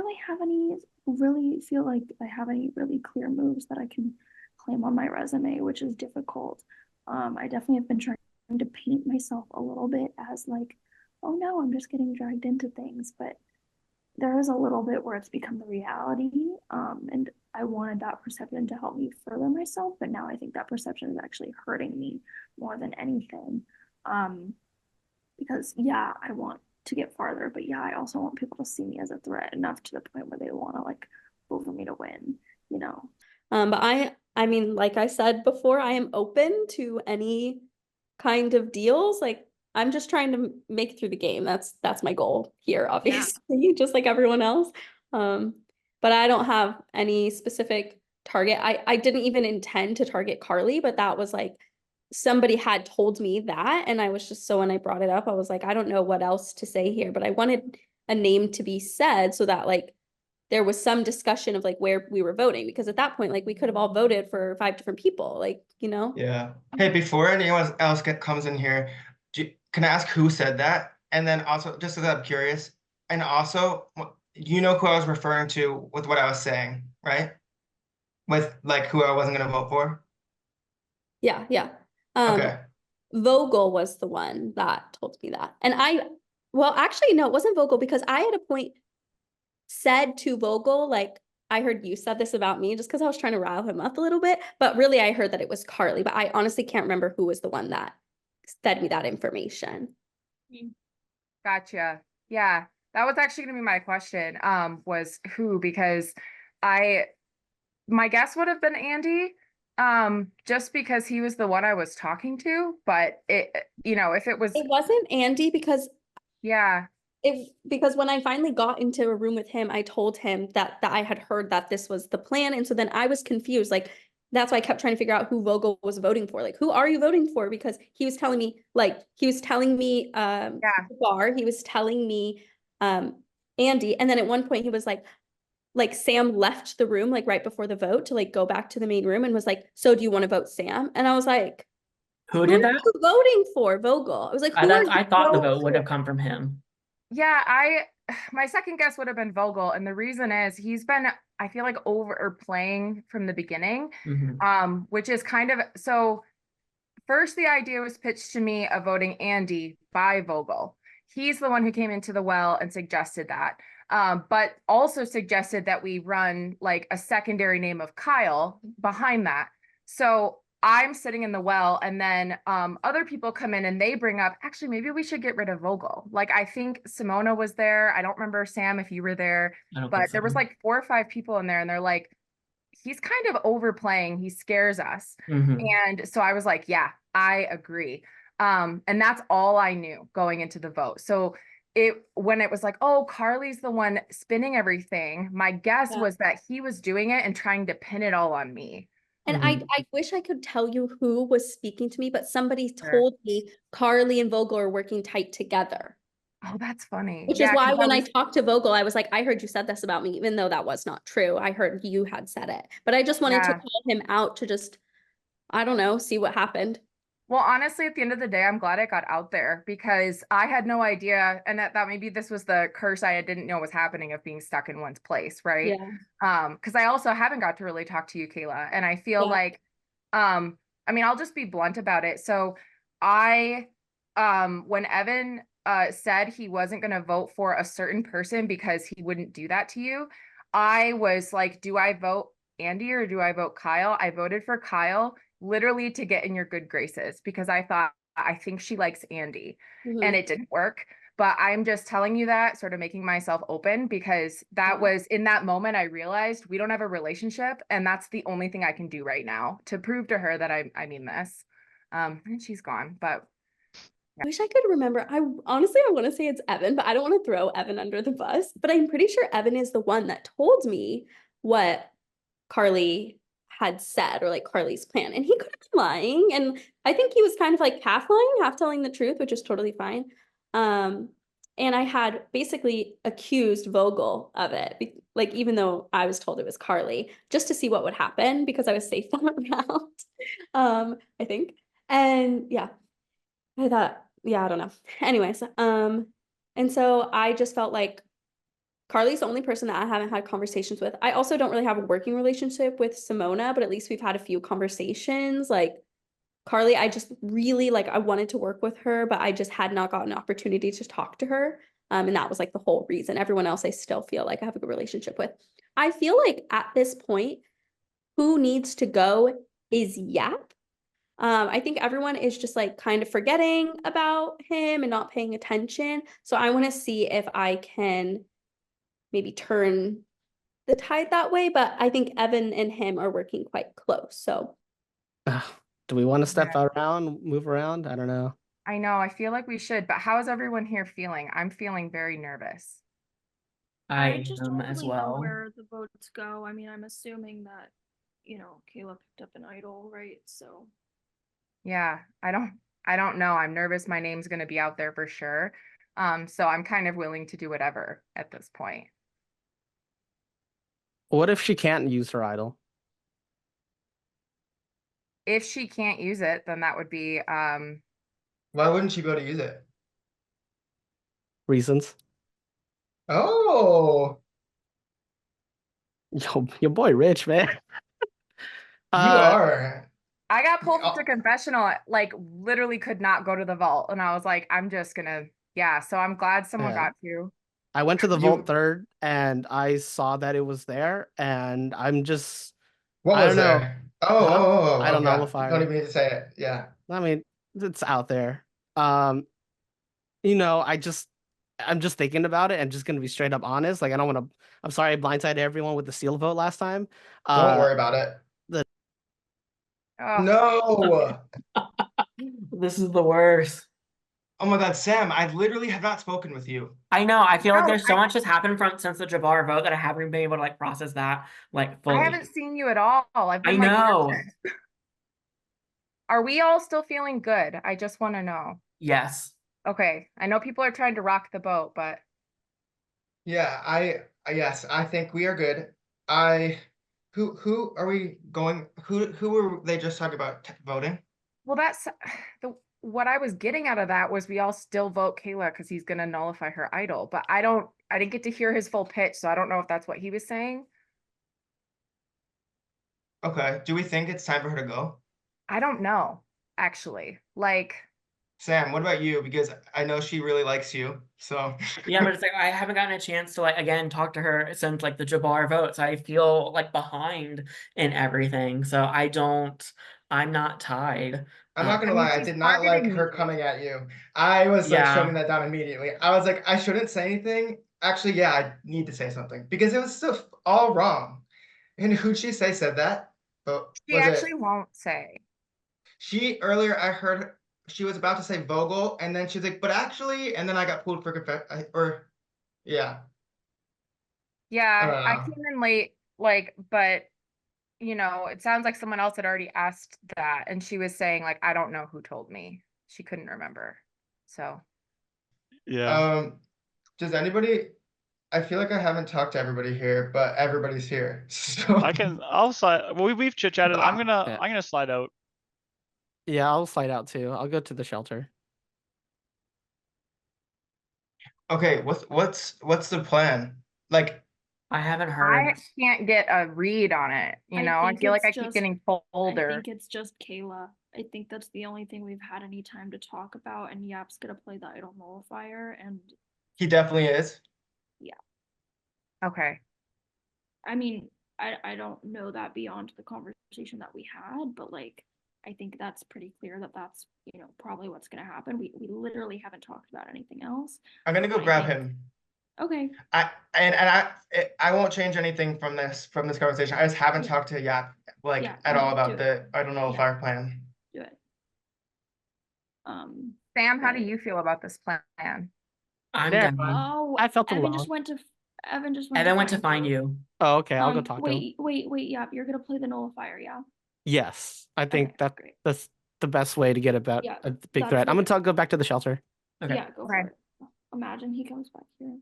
really feel like I have any really clear moves that I can claim on my resume, which is difficult. I definitely have been trying to paint myself a little bit as like, oh no, I'm just getting dragged into things, but there is a little bit where it's become the reality. And I wanted that perception to help me further myself, but now I think that perception is actually hurting me more than anything. Because yeah, I want to get farther, but yeah, I also want people to see me as a threat enough to the point where they want to like vote for me to win, you know. But I mean, like I said before, I am open to any kind of deals. Like I'm just trying to make it through the game. That's my goal here, obviously, just like everyone else. But I don't have any specific target. I didn't even intend to target Karli, but that was like somebody had told me that, and I was just, so when I brought it up, I was like, I don't know what else to say here, but I wanted a name to be said so that like there was some discussion of like where we were voting, because at that point, like we could have all voted for 5 different people, like, you know. Yeah. Hey, before anyone else comes in here, can I ask who said that? And then also, just so that I'm curious, and also, you know who I was referring to with what I was saying, right? With like who I wasn't gonna vote for? Yeah. Okay. Vogl was the one that told me that. And well, actually, no, it wasn't Vogl, because I had a point, said to Vogl, like, I heard you said this about me, just because I was trying to rile him up a little bit. But really, I heard that it was Karli, but I honestly can't remember who was the one that fed me that information. Gotcha. Yeah, that was actually gonna be my question. Was who, because my guess would have been Andy, just because he was the one I was talking to. But it, if it wasn't Andy, because yeah, because when I finally got into a room with him, I told him that I had heard that this was the plan, and so then I was confused. Like, that's why I kept trying to figure out who Vogl was voting for. Like, who are you voting for? Because he was telling me, Jabbar, he was telling me, Andy, and then at one point he was like Sam left the room like right before the vote to like go back to the main room and was like, so do you want to vote Sam? And I was like, who did that? Are you voting for? Vogl. I was like, I thought the vote would have come from him. Yeah, my second guess would have been Vogl, and the reason is he's been, I feel like, playing from the beginning, which is kind of, so first the idea was pitched to me of voting Andy by Vogl. He's the one who came into the well and suggested that, but also suggested that we run like a secondary name of Kyle behind that. So I'm sitting in the well, and then other people come in and they bring up, actually, maybe we should get rid of Vogl. Like, I think Simona was there. I don't remember, Sam, if you were there, but there was like 4 or 5 people in there, and they're like, he's kind of overplaying. He scares us. And so I was like, yeah, I agree. And that's all I knew going into the vote. So when it was like, oh, Karli's the one spinning everything, my guess was that he was doing it and trying to pin it all on me. And I wish I could tell you who was speaking to me, but somebody told me Karli and Vogl are working tight together. Oh, that's funny. Which is why when I talked to Vogl, I was like, I heard you said this about me, even though that was not true. I heard you had said it, but I just wanted to call him out to just, I don't know, see what happened. Well, honestly, at the end of the day, I'm glad it got out there, because I had no idea, and that maybe this was the curse I didn't know was happening of being stuck in one's place, right? Because I also haven't got to really talk to you, Kayla, and I feel like, I mean, I'll just be blunt about it. So when Evan said he wasn't going to vote for a certain person because he wouldn't do that to you, I was like, do I vote Andy or do I vote Kyle? I voted for Kyle, literally to get in your good graces, because I think she likes Andy, and it didn't work. But I'm just telling you that, sort of making myself open, because that was, in that moment, I realized we don't have a relationship, and that's the only thing I can do right now to prove to her that I mean this. And she's gone, but I wish I could remember. I want to say it's Evan, but I don't want to throw Evan under the bus. But I'm pretty sure Evan is the one that told me what Karli had said, or like Karli's plan, and he could have been lying, and I think he was kind of like half lying, half telling the truth, which is totally fine. And I had basically accused Vogl of it, like, even though I was told it was Karli, just to see what would happen, because I was safe that round, I think. And yeah, I thought, yeah, I don't know. Anyways, and so I just felt like Karli's the only person that I haven't had conversations with. I also don't really have a working relationship with Simona, but at least we've had a few conversations. Like, Karli, I just really, like, I wanted to work with her, but I just had not gotten an opportunity to talk to her. And that was like the whole reason. Everyone else I still feel like I have a good relationship with. I feel like at this point, who needs to go is Yap. I think everyone is just like kind of forgetting about him and not paying attention. So I want to see if I can maybe turn the tide that way, but I think Evan and him are working quite close. So do we want to step around, move around? I don't know. I know, I feel like we should, but how is everyone here feeling? I'm feeling very nervous. I just don't as really well. know where the votes go. I mean, I'm assuming that, Kayla picked up an idol, right? So yeah, I don't know. I'm nervous. My name's going to be out there for sure. So I'm kind of willing to do whatever at this point. What if she can't use her idol? If she can't use it, then that would be Why wouldn't she be able to use it? Reasons. Oh, Your boy Rich, man. you are. I got pulled into confessional, like literally could not go to the vault, and I was like, I'm just gonna, so I'm glad someone got to. I went to the You- vote third and I saw that it was there, and I'm just What I was don't know. there? Huh? I I don't don't nullify. even need to say it. Yeah. I mean, it's out there. Um, you know, I'm just thinking about it and just gonna be straight up honest. Like I don't want to. I'm sorry, I blindsided everyone with the seal vote last time. Don't worry about it. Oh, No. This is the worst. Oh my God, Sam, I literally have not spoken with you. I know. I feel like No, there's so much has happened since the Jabbar vote that I haven't been able to like process that like fully. I haven't seen you at all. I've I been like, know. are we all still feeling good? I just want to know. Yes. Okay, I know people are trying to rock the boat, but Yeah, yes, I think we are good. Who are we going? Who were they just talking about voting? well, that's what I was getting out of that was we all still vote Kayla because he's gonna nullify her idol. But I didn't get to hear his full pitch, so I don't know if that's what he was saying. Okay, do we think it's time for her to go? I don't know, actually. Like, Sam, what about you? Because I know she really likes you, so. Yeah, but it's like I haven't gotten a chance to like again talk to her since like the Jabbar vote, so I feel like behind in everything. So I'm not tied. I'm not gonna I mean, lie, I she's did not like targeting her me. coming at you. I was like Yeah. shutting that down immediately. I was like, I shouldn't say anything. Actually, yeah, I need to say something because it was still all wrong. And who'd she say said that? But She was actually it won't say. she earlier? I heard she was about to say Vogl, and then she's like, but actually, and then I got pulled for yeah. I Yeah, don't I know. came in late, like, but it sounds like someone else had already asked that, and she was saying, like, I don't know who told me. She couldn't remember. So, Yeah. Does anybody? I feel like I haven't talked to everybody here, but everybody's here. So I'll slide. Well, we've chit chatted. Ah. I'm gonna slide out. Yeah, I'll slide out too. I'll go to the shelter. okay, what's the plan? Like, I haven't I heard. can't get a read on it. I think feel like it's I keep just- getting I older. think it's just Kayla. I think that's the only thing we've had any time to talk about, and Yap's gonna play the idol nullifier, and he definitely is. Okay. I mean, I don't know that beyond the conversation that we had, but like, I think that's pretty clear that that's, probably what's gonna happen. We literally haven't talked about anything else. I'm gonna go I grab think- him. Okay, I won't change anything from this conversation. I just haven't Yeah. talked to Yap like Yeah, at all do about it. the I don't know if Yeah. our plan. do it. Sam, how do Right. you feel about this plan? I'm There. done. Oh, I felt Evan alone. just went to Evan went to find you. Oh, okay. I'll go talk to him. Wait, Yap, you're gonna play the nullifier, yeah? Yes, I think Okay, great. that's the best way to get about Yeah, a big that's threat. I'm what- gonna go back to the shelter. Okay. Yeah, go Okay. for it. Imagine he comes back here.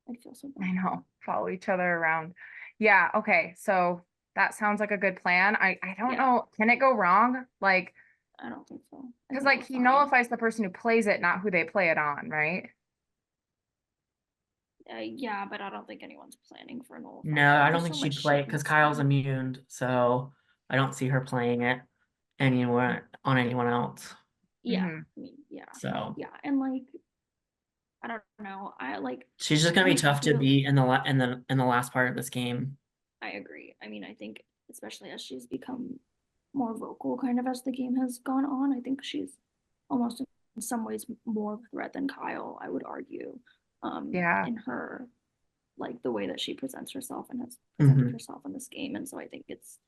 I'd feel so bad. I know, follow each other around. Yeah, okay, so that sounds like a good plan. I don't Yeah. know, can it go wrong? Like, I don't think so. I because think like we're he fine. nullifies the person who plays it, not who they play it on, right? Yeah, but I don't think anyone's planning for a nullifier. No, I don't There's think so she'd much play shit in because this Kyle's game. immune, so I don't see her playing it anywhere on anyone else. Yeah, Mhm. I mean, yeah, So yeah, and like, I don't know. I like. she's just gonna be I tough to feel- beat in the last part of this game. I agree. I mean, I think especially as she's become more vocal, kind of as the game has gone on, I think she's almost in some ways more of a threat than Kyle, I would argue. Yeah. In her, like the way that she presents herself and has presented Mhm. herself in this game, and so I think it's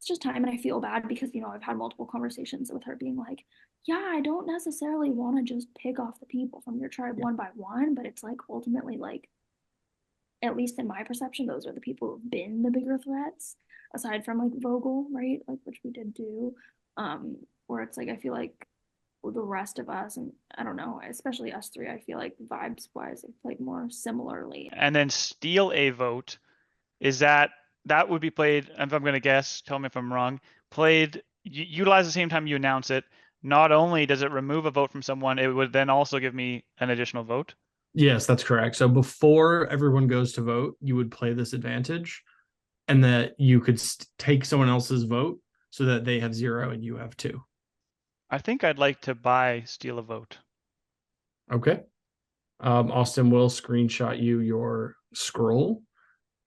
just time. And I feel bad because I've had multiple conversations with her being like, yeah, I don't necessarily want to just pick off the people from your tribe one by one, but it's like ultimately, like, at least in my perception, those are the people who've been the bigger threats, aside from like Vogl, right? Like, which we did do. Where it's like I feel like the rest of us, and I don't know, especially us three, I feel like vibes wise have played more similarly. And then steal a vote. Is that would be played, if I'm gonna guess, tell me if I'm wrong, played utilize the same time you announce it. Not only does it remove a vote from someone, it would then also give me an additional vote. Yes, that's correct. So before everyone goes to vote, you would play this advantage, and that you could take someone else's vote so that they have 0 and you have 2. I think I'd like to buy steal a vote. Okay. Austin will screenshot you your scroll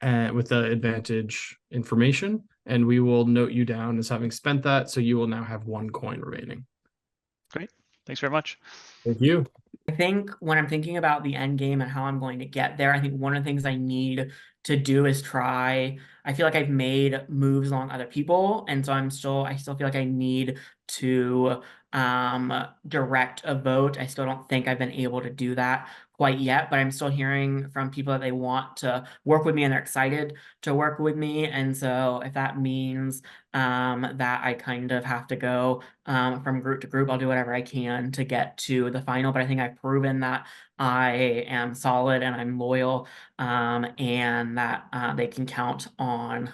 and with the advantage information, and we will note you down as having spent that. So you will now have 1 coin remaining. Great. Thanks very much. Thank you. I think when I'm thinking about the end game and how I'm going to get there, I think one of the things I need to do is try. I feel like I've made moves along other people, and so I still feel like I need to direct a vote. I still don't think I've been able to do that quite yet, but I'm still hearing from people that they want to work with me and they're excited to work with me. And so if that means that I kind of have to go from group to group, I'll do whatever I can to get to the final. But I think I've proven that I am solid and I'm loyal, and that they can count on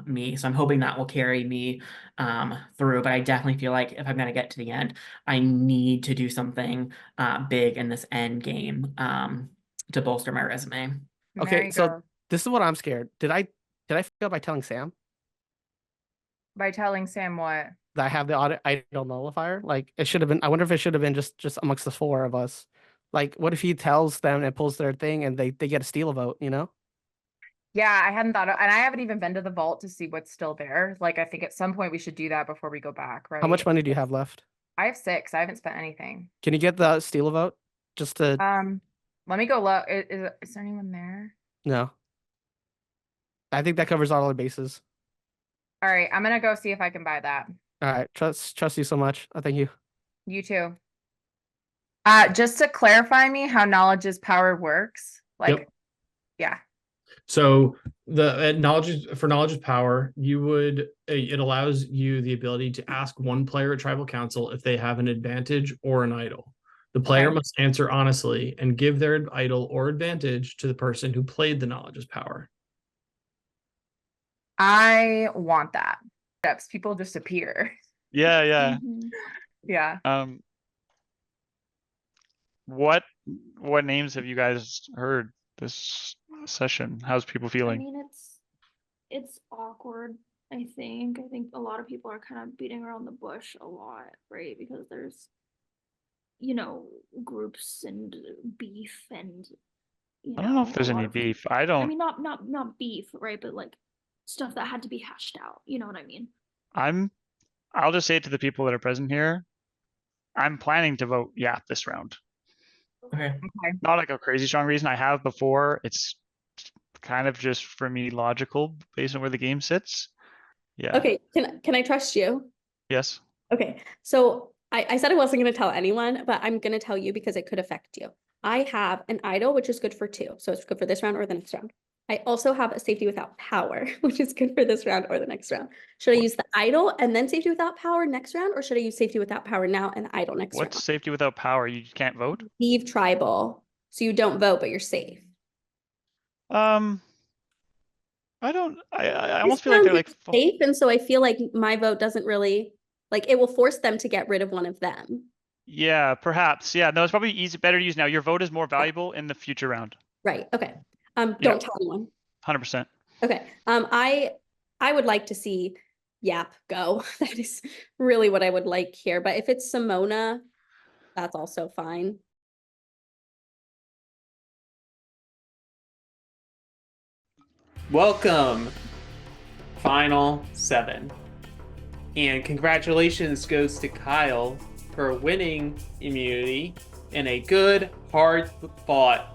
me. So I'm hoping that will carry me through. But I definitely feel like if I'm going to get to the end, I need to do something big in this end game to bolster my resume. Okay, so this is what I'm scared. Did I fail by telling Sam By telling Sam what? that I have the audit idol nullifier? Like it should have been. I wonder if it should have been just amongst the 4 of us. Like, what if he tells them and pulls their thing and they get to steal a vote? You know? Yeah, I hadn't thought of, and I haven't even been to the vault to see what's still there. Like, I think at some point we should do that before we go back, right? How much money do you have left? I have 6. I haven't spent anything. Can you get the steal a vote? Just to Let me go look. Is there anyone there? no. I think that covers all our bases. All right, I'm gonna go see if I can buy that. All right, trust you so much. Thank you. You too. Just to clarify me how knowledge is power works. Like, Yep. Yeah. So the knowledge is power. You would it allows you the ability to ask one player at tribal council if they have an advantage or an idol. The player must answer honestly and give their idol or advantage to the person who played the knowledge is power. I want that. Steps. People just appear. Yeah. Yeah. What names have you guys heard this session? How's people I feeling? mean, it's awkward, I think. I think a lot of people are kind of beating around the bush a lot, right? Because there's, groups and beef and, I don't know if there's any beef. I don't. I mean, not beef, right? But like stuff that had to be hashed out. You know what I mean? I'll just say it to the people that are present here. I'm planning to vote this round. Okay. Not like a crazy strong reason I have before. It's kind of just for me logical based on where the game sits. Yeah. Okay. Can I trust you? Yes. Okay. So I said I wasn't going to tell anyone, but I'm going to tell you because it could affect you. I have an idol, which is good for 2. So it's good for this round or the next round. I also have a safety without power, which is good for this round or the next round. Should I use the idol and then safety without power next round, or should I use safety without power now and idol next round? What's safety without power? You can't vote? Leave tribal. So you don't vote, but you're safe. I almost feel like they're like safe, and so I feel like my vote doesn't really it will force them to get rid of one of them. Yeah, perhaps. Yeah, no, it's probably better to use now. Your vote is more valuable in the future round. Right. Okay. Don't tell anyone. 100%. Okay. I would like to see Yap go. That is really what I would like here. But if it's Simona, that's also fine. Welcome, Final 7. And congratulations goes to Kyle for winning immunity in a good, hard-fought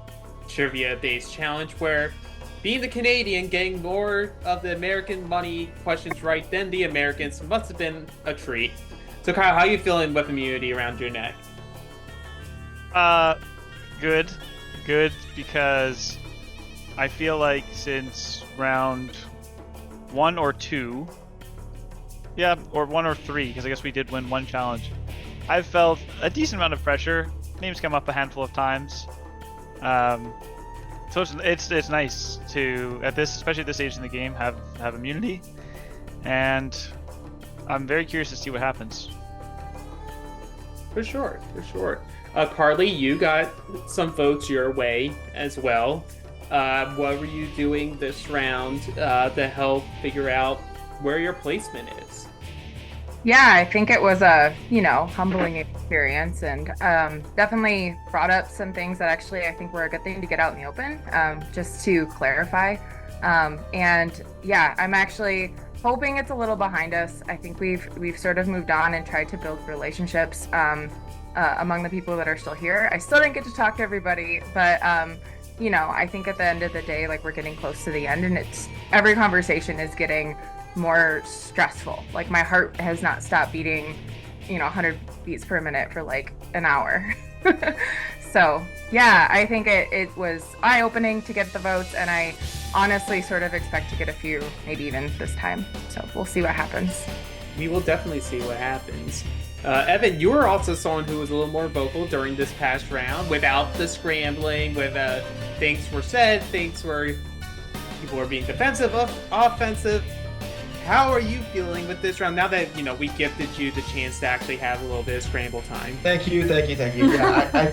trivia-based challenge where being the Canadian, getting more of the American money questions right than the Americans must have been a treat. So Kyle, how are you feeling with immunity around your neck? Good, because I feel like since round 1 or 2, or 1 or 3, because I guess we did win 1 challenge, I've felt a decent amount of pressure. Names come up a handful of times. So it's nice to especially at this stage in the game have immunity, and I'm very curious to see what happens. For sure. Karli, you got some votes your way as well. What were you doing this round to help figure out where your placement is? Yeah, I think it was a, humbling experience, and definitely brought up some things that actually I think were a good thing to get out in the open, just to clarify. And yeah, I'm actually hoping it's a little behind us. I think we've sort of moved on and tried to build relationships among the people that are still here. I still didn't get to talk to everybody, but I think at the end of the day, like, we're getting close to the end, and every conversation is getting more stressful. Like, my heart has not stopped beating 100 beats per minute for like an hour. So yeah, I think it was eye-opening to get the votes, and I honestly sort of expect to get a few, maybe even this time. So we'll see what happens. We will definitely see what happens. Evan, you were also someone who was a little more vocal during this past round, without the scrambling, with things were said, people were being defensive, offensive. How are you feeling with this round now that, we gifted you the chance to actually have a little bit of scramble time? Thank you. Yeah,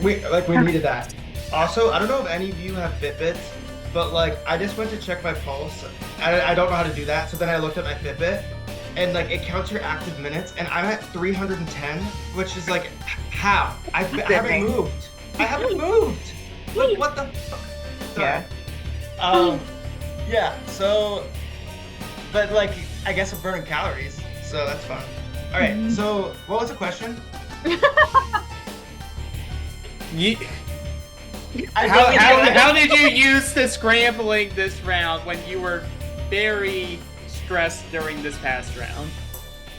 we needed that. Also, I don't know if any of you have Fitbits, but like, I just went to check my pulse. I don't know how to do that, so then I looked at my Fitbit, and like, it counts your active minutes, and I'm at 310, which is like, how? I haven't moved. Like, what the fuck? Sorry. Yeah. So, but like, I guess I'm burning calories, so that's fun. All right, so what was the question? How did you use the scrambling this round when you were very stressed during this past round?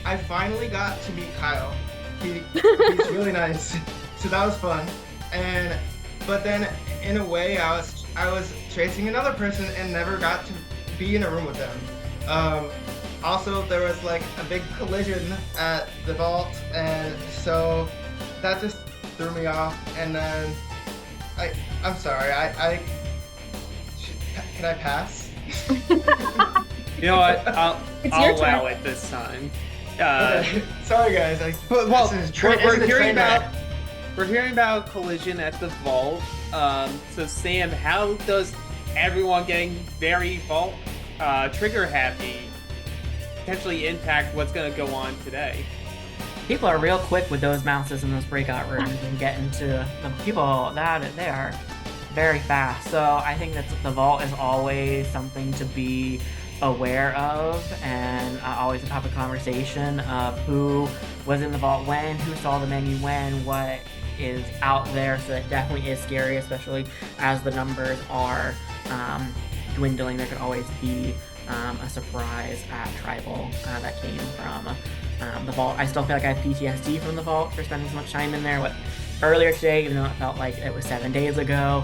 I finally got to meet Kyle. He's really nice, so that was fun. But then in a way, I was chasing another person and never got to be in a room with them. Also, there was like a big collision at the vault, and so that just threw me off. And then I'm sorry. Can I pass? You know what? I'll allow it this time. Sorry, guys. We're hearing about collision at the vault. So Sam, how does everyone getting very vault trigger happy potentially impact what's going to go on today? People are real quick with those mouses in those breakout rooms and get into the people that they are very fast. So I think that the vault is always something to be aware of, and always a topic of conversation of who was in the vault when, who saw the menu when, what is out there. So it definitely is scary, especially as the numbers are dwindling. There could always be a surprise at Tribal that came from the vault. I still feel like I have PTSD from the vault for spending so much time in there earlier today, even though it felt like it was 7 days ago.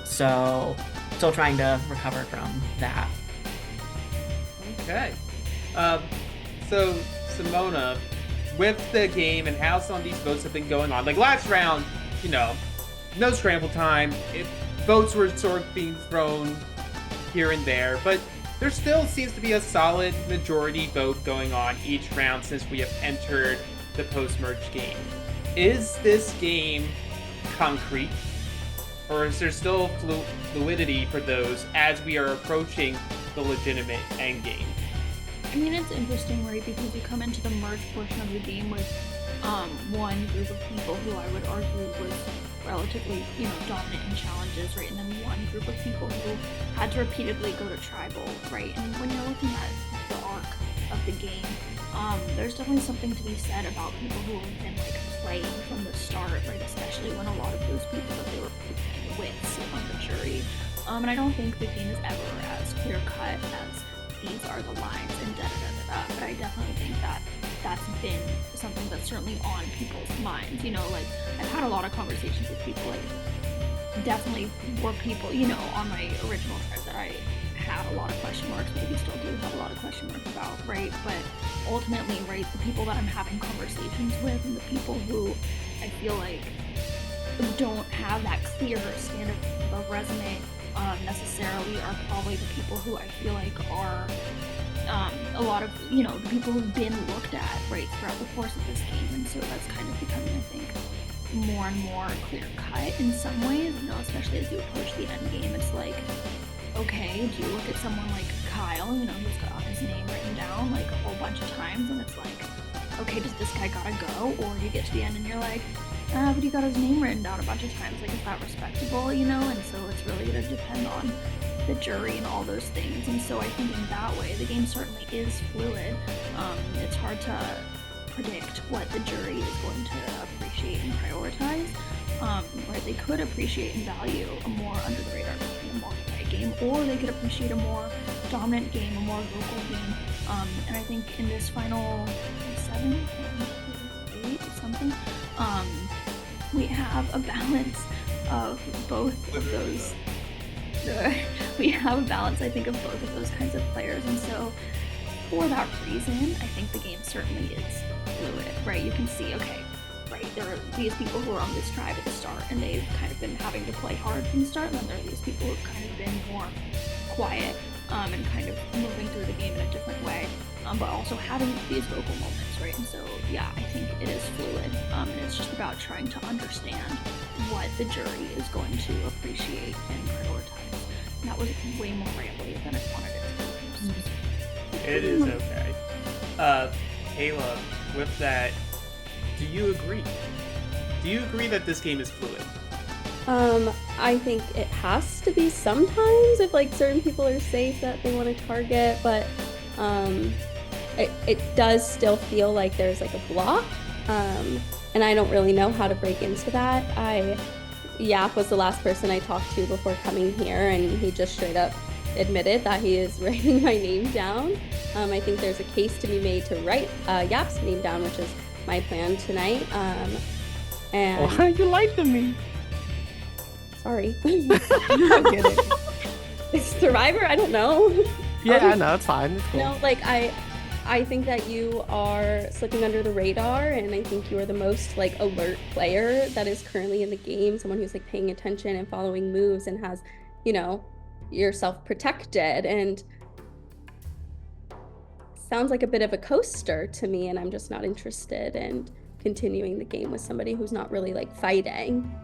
So still trying to recover from that. Okay. So Simona, with the game and how some of these votes have been going on, like last round, no scramble time. Votes were sort of being thrown here and there, but there still seems to be a solid majority vote going on each round since we have entered the post-merge game. Is this game concrete, or is there still fluidity for those as we are approaching the legitimate end game? I mean, it's interesting, right? Because you come into the merge portion of the game with one group of people who I would argue was relatively, dominant in challenges, right? And then one group of people who had to repeatedly go to tribal, right? And when you're looking at the arc of the game, there's definitely something to be said about people who have been playing from the start, right? Especially when a lot of those people that they were playing with sit on the jury. And I don't think the game is ever as clear cut as these are the lines and da-da-da-da-da, but I definitely think that that's been something that's certainly on people's minds. I've had a lot of conversations with people, definitely more people, on my original tribe that I had a lot of question marks, maybe still do have a lot of question marks about, right? But ultimately, right, the people that I'm having conversations with and the people who I feel like don't have that clear standard of resume necessarily are probably the people who I feel like are a lot of, the people who've been looked at, right, throughout the course of this game. And so that's kind of becoming, I think, more and more clear cut in some ways, especially as you approach the end game. It's like, okay, do you look at someone like Kyle, who's got his name written down a whole bunch of times, and it's like, okay, does this guy gotta go? Or you get to the end and you're like, but he got his name written down a bunch of times. Like, is that respectable, you know? And so it's really gonna depend on the jury and all those things. And so I think in that way, the game certainly is fluid. It's hard to predict what the jury is going to appreciate and prioritize. Right? They could appreciate and value a more under the radar game, a more quiet game, or they could appreciate a more dominant game, a more vocal game. And I think in this final 7, 8, something, we have a balance of both of those. We have a balance, I think, of both of those kinds of players, and so for that reason, I think the game certainly is fluid, right? You can see, okay, right, there are these people who are on this tribe at the start, and they've kind of been having to play hard from the start, and then there are these people who've kind of been more quiet, and kind of moving through the game in a different way, but also having these vocal moments, right? And so, yeah, I think it is fluid, and it's just about trying to understand what the jury is going to appreciate and prioritize. And that was way more rambly than I wanted it to be. It is okay. Kayla, with that, do you agree? Do you agree that this game is fluid? I think it has to be sometimes if like certain people are safe that they want to target, but it does still feel like there's like a block, and I don't really know how to break into that. Yap was the last person I talked to before coming here, and he just straight up admitted that he is writing my name down. I think there's a case to be made to write Yap's name down, which is my plan tonight. And why don't you lie to me? Sorry. I'm kidding. It's Survivor? I don't know. Yeah, I know, it's fine. It's cool. No, like I think that you are slipping under the radar, and I think you are the most like alert player that is currently in the game. Someone who's like paying attention and following moves and has, you know, yourself protected, and sounds like a bit of a coaster to me, and I'm just not interested in continuing the game with somebody who's not really like fighting.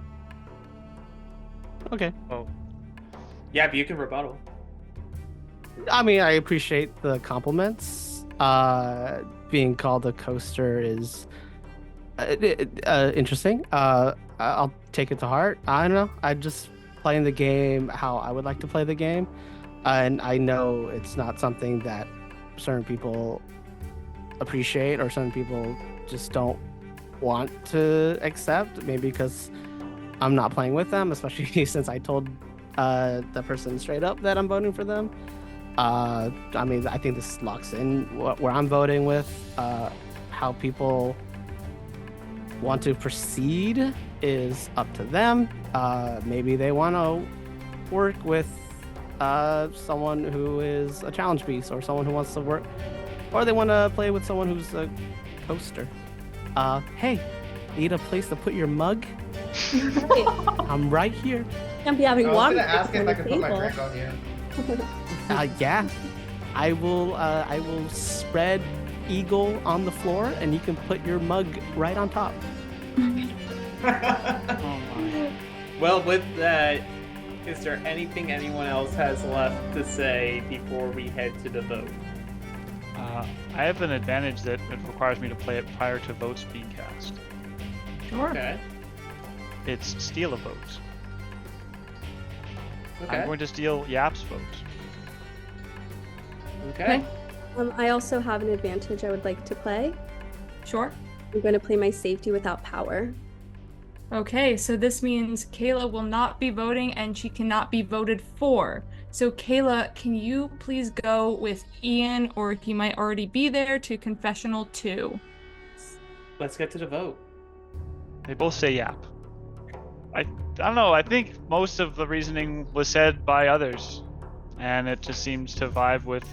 Okay. Oh. Yeah, but you can rebuttal. I mean, I appreciate the compliments. Being called a coaster is interesting. I'll take it to heart. I don't know. I just playing the game how I would like to play the game, and I know it's not something that certain people appreciate or certain people just don't want to accept. Maybe because I'm not playing with them, especially since I told the person straight up that I'm voting for them. I mean, I think this locks in where I'm voting with. How people want to proceed is up to them. Maybe they want to work with someone who is a challenge beast, or someone who wants to work, or they want to play with someone who's a coaster. Hey, need a place to put your mug? I'm right here. Can't be having water. I was gonna ask if I could put my drink on here. Yeah, I will spread Eagle on the floor, and you can put your mug right on top. Oh my. Well, with that, is there anything anyone else has left to say before we head to the vote? I have an advantage that it requires me to play it prior to votes being cast. Sure. Okay. It's steal a vote. Okay. I'm going to steal Yap's vote. Okay. I also have an advantage I would like to play. Sure. I'm going to play my safety without power. Okay, so this means Kayla will not be voting and she cannot be voted for. So Kayla, can you please go with Ian, or he might already be there, to confessional 2? Let's get to the vote. They both say Yap. I don't know, I think most of the reasoning was said by others, and it just seems to vibe with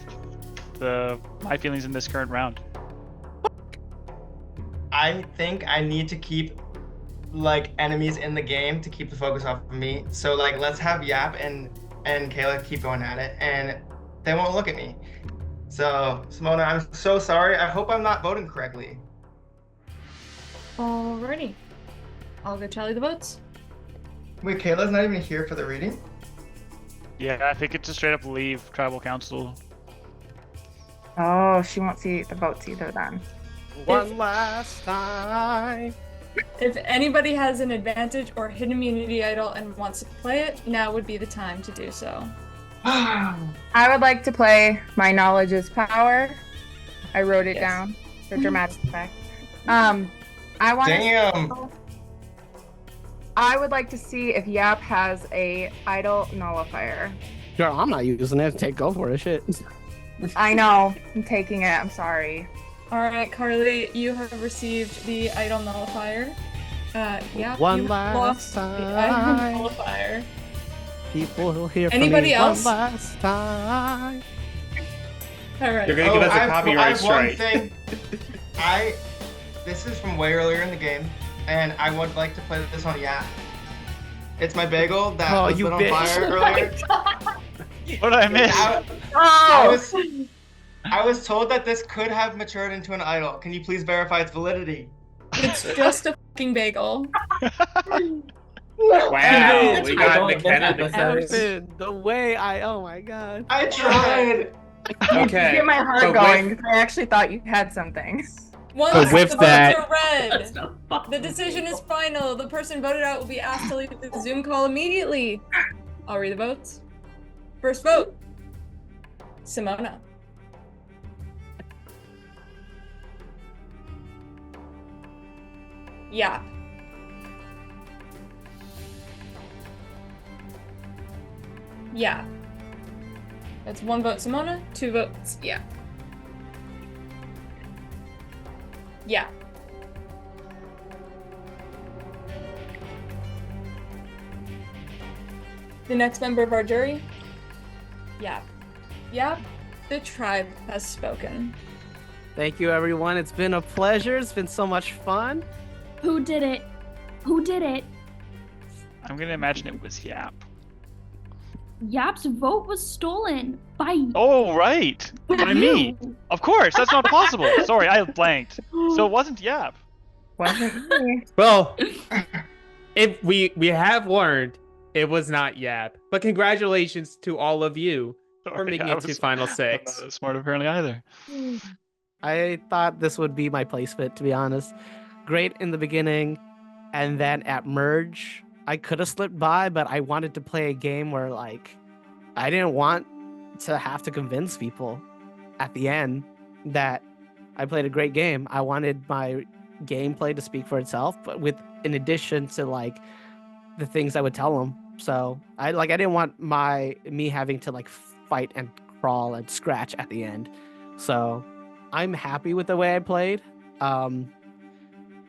my feelings in this current round. I think I need to keep like enemies in the game to keep the focus off of me. So like let's have Yap and Kayla keep going at it, and they won't look at me. So Simona, I'm so sorry. I hope I'm not voting correctly. Alrighty. I'll go tally the votes. Wait, Kayla's not even here for the reading? Yeah, I think it's a straight up leave tribal council. Oh, she won't see the votes either then. One last time. If anybody has an advantage or hidden immunity idol and wants to play it, now would be the time to do so. I would like to play My Knowledge is Power. I wrote it down for dramatic effect. I want Damn. I would like to see if Yap has a idol nullifier. Girl, I'm not using it. Go for it, shit. I know. I'm taking it. I'm sorry. All right, Karli, you have received the idol nullifier. Yeah. One you last lost the idol time. nullifier. People will hear from Anybody me else? one last time. All right. You're gonna give us a I copyright have one strike. thing. This is from way earlier in the game, and I would like to play this on Yap. It's my bagel that Oh, was you lit on bitch. fire earlier. What did I miss? I was told that this could have matured into an idol. Can you please verify its validity? It's just a fucking bagel. Wow, we got I don't McKenna. think Evan, the way oh my god. I tried. Okay. Get my heart so going with- because I actually thought you had something. Once with the that- votes are read, the decision is final. The person voted out will be asked to leave the Zoom call immediately. I'll read the votes. First vote, Simona. Yeah. Yeah. That's one vote, Simona. Two votes, yeah. Yeah. The next member of our jury? Yeah. Yeah. The tribe has spoken. Thank you, everyone. It's been a pleasure. It's been so much fun. Who did it? Who did it? I'm gonna imagine it was Yap. Yap's vote was stolen by. Oh, right. By me. Of course, that's not possible. Sorry, I blanked. So it wasn't Yap. Wasn't me. Well, if we have learned it was not Yap, but congratulations to all of you for Sorry, making I it to was- final I'm six. not as smart apparently either. I thought this would be my placement, to be honest. Great in the beginning, and then at merge, I could have slipped by, but I wanted to play a game where, like, I didn't want to have to convince people at the end that I played a great game. I wanted my gameplay to speak for itself, but with in addition to like the things I would tell them. So I didn't want me having to like fight and crawl and scratch at the end. So I'm happy with the way I played.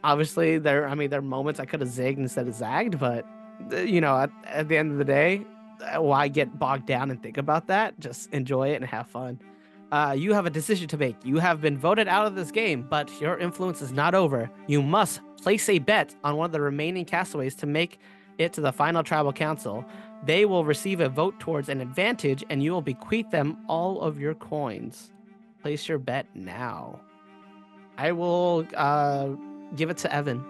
Obviously there are moments I could have zigged instead of zagged, but you know, at the end of the day, why get bogged down and think about that? Just enjoy it and have fun. You have a decision to make. You have been voted out of this game, but your influence is not over. You must place a bet on one of the remaining castaways to make it to the final tribal council. They will receive a vote towards an advantage, and you will bequeath them all of your coins. Place your bet now. I will give it to Evan.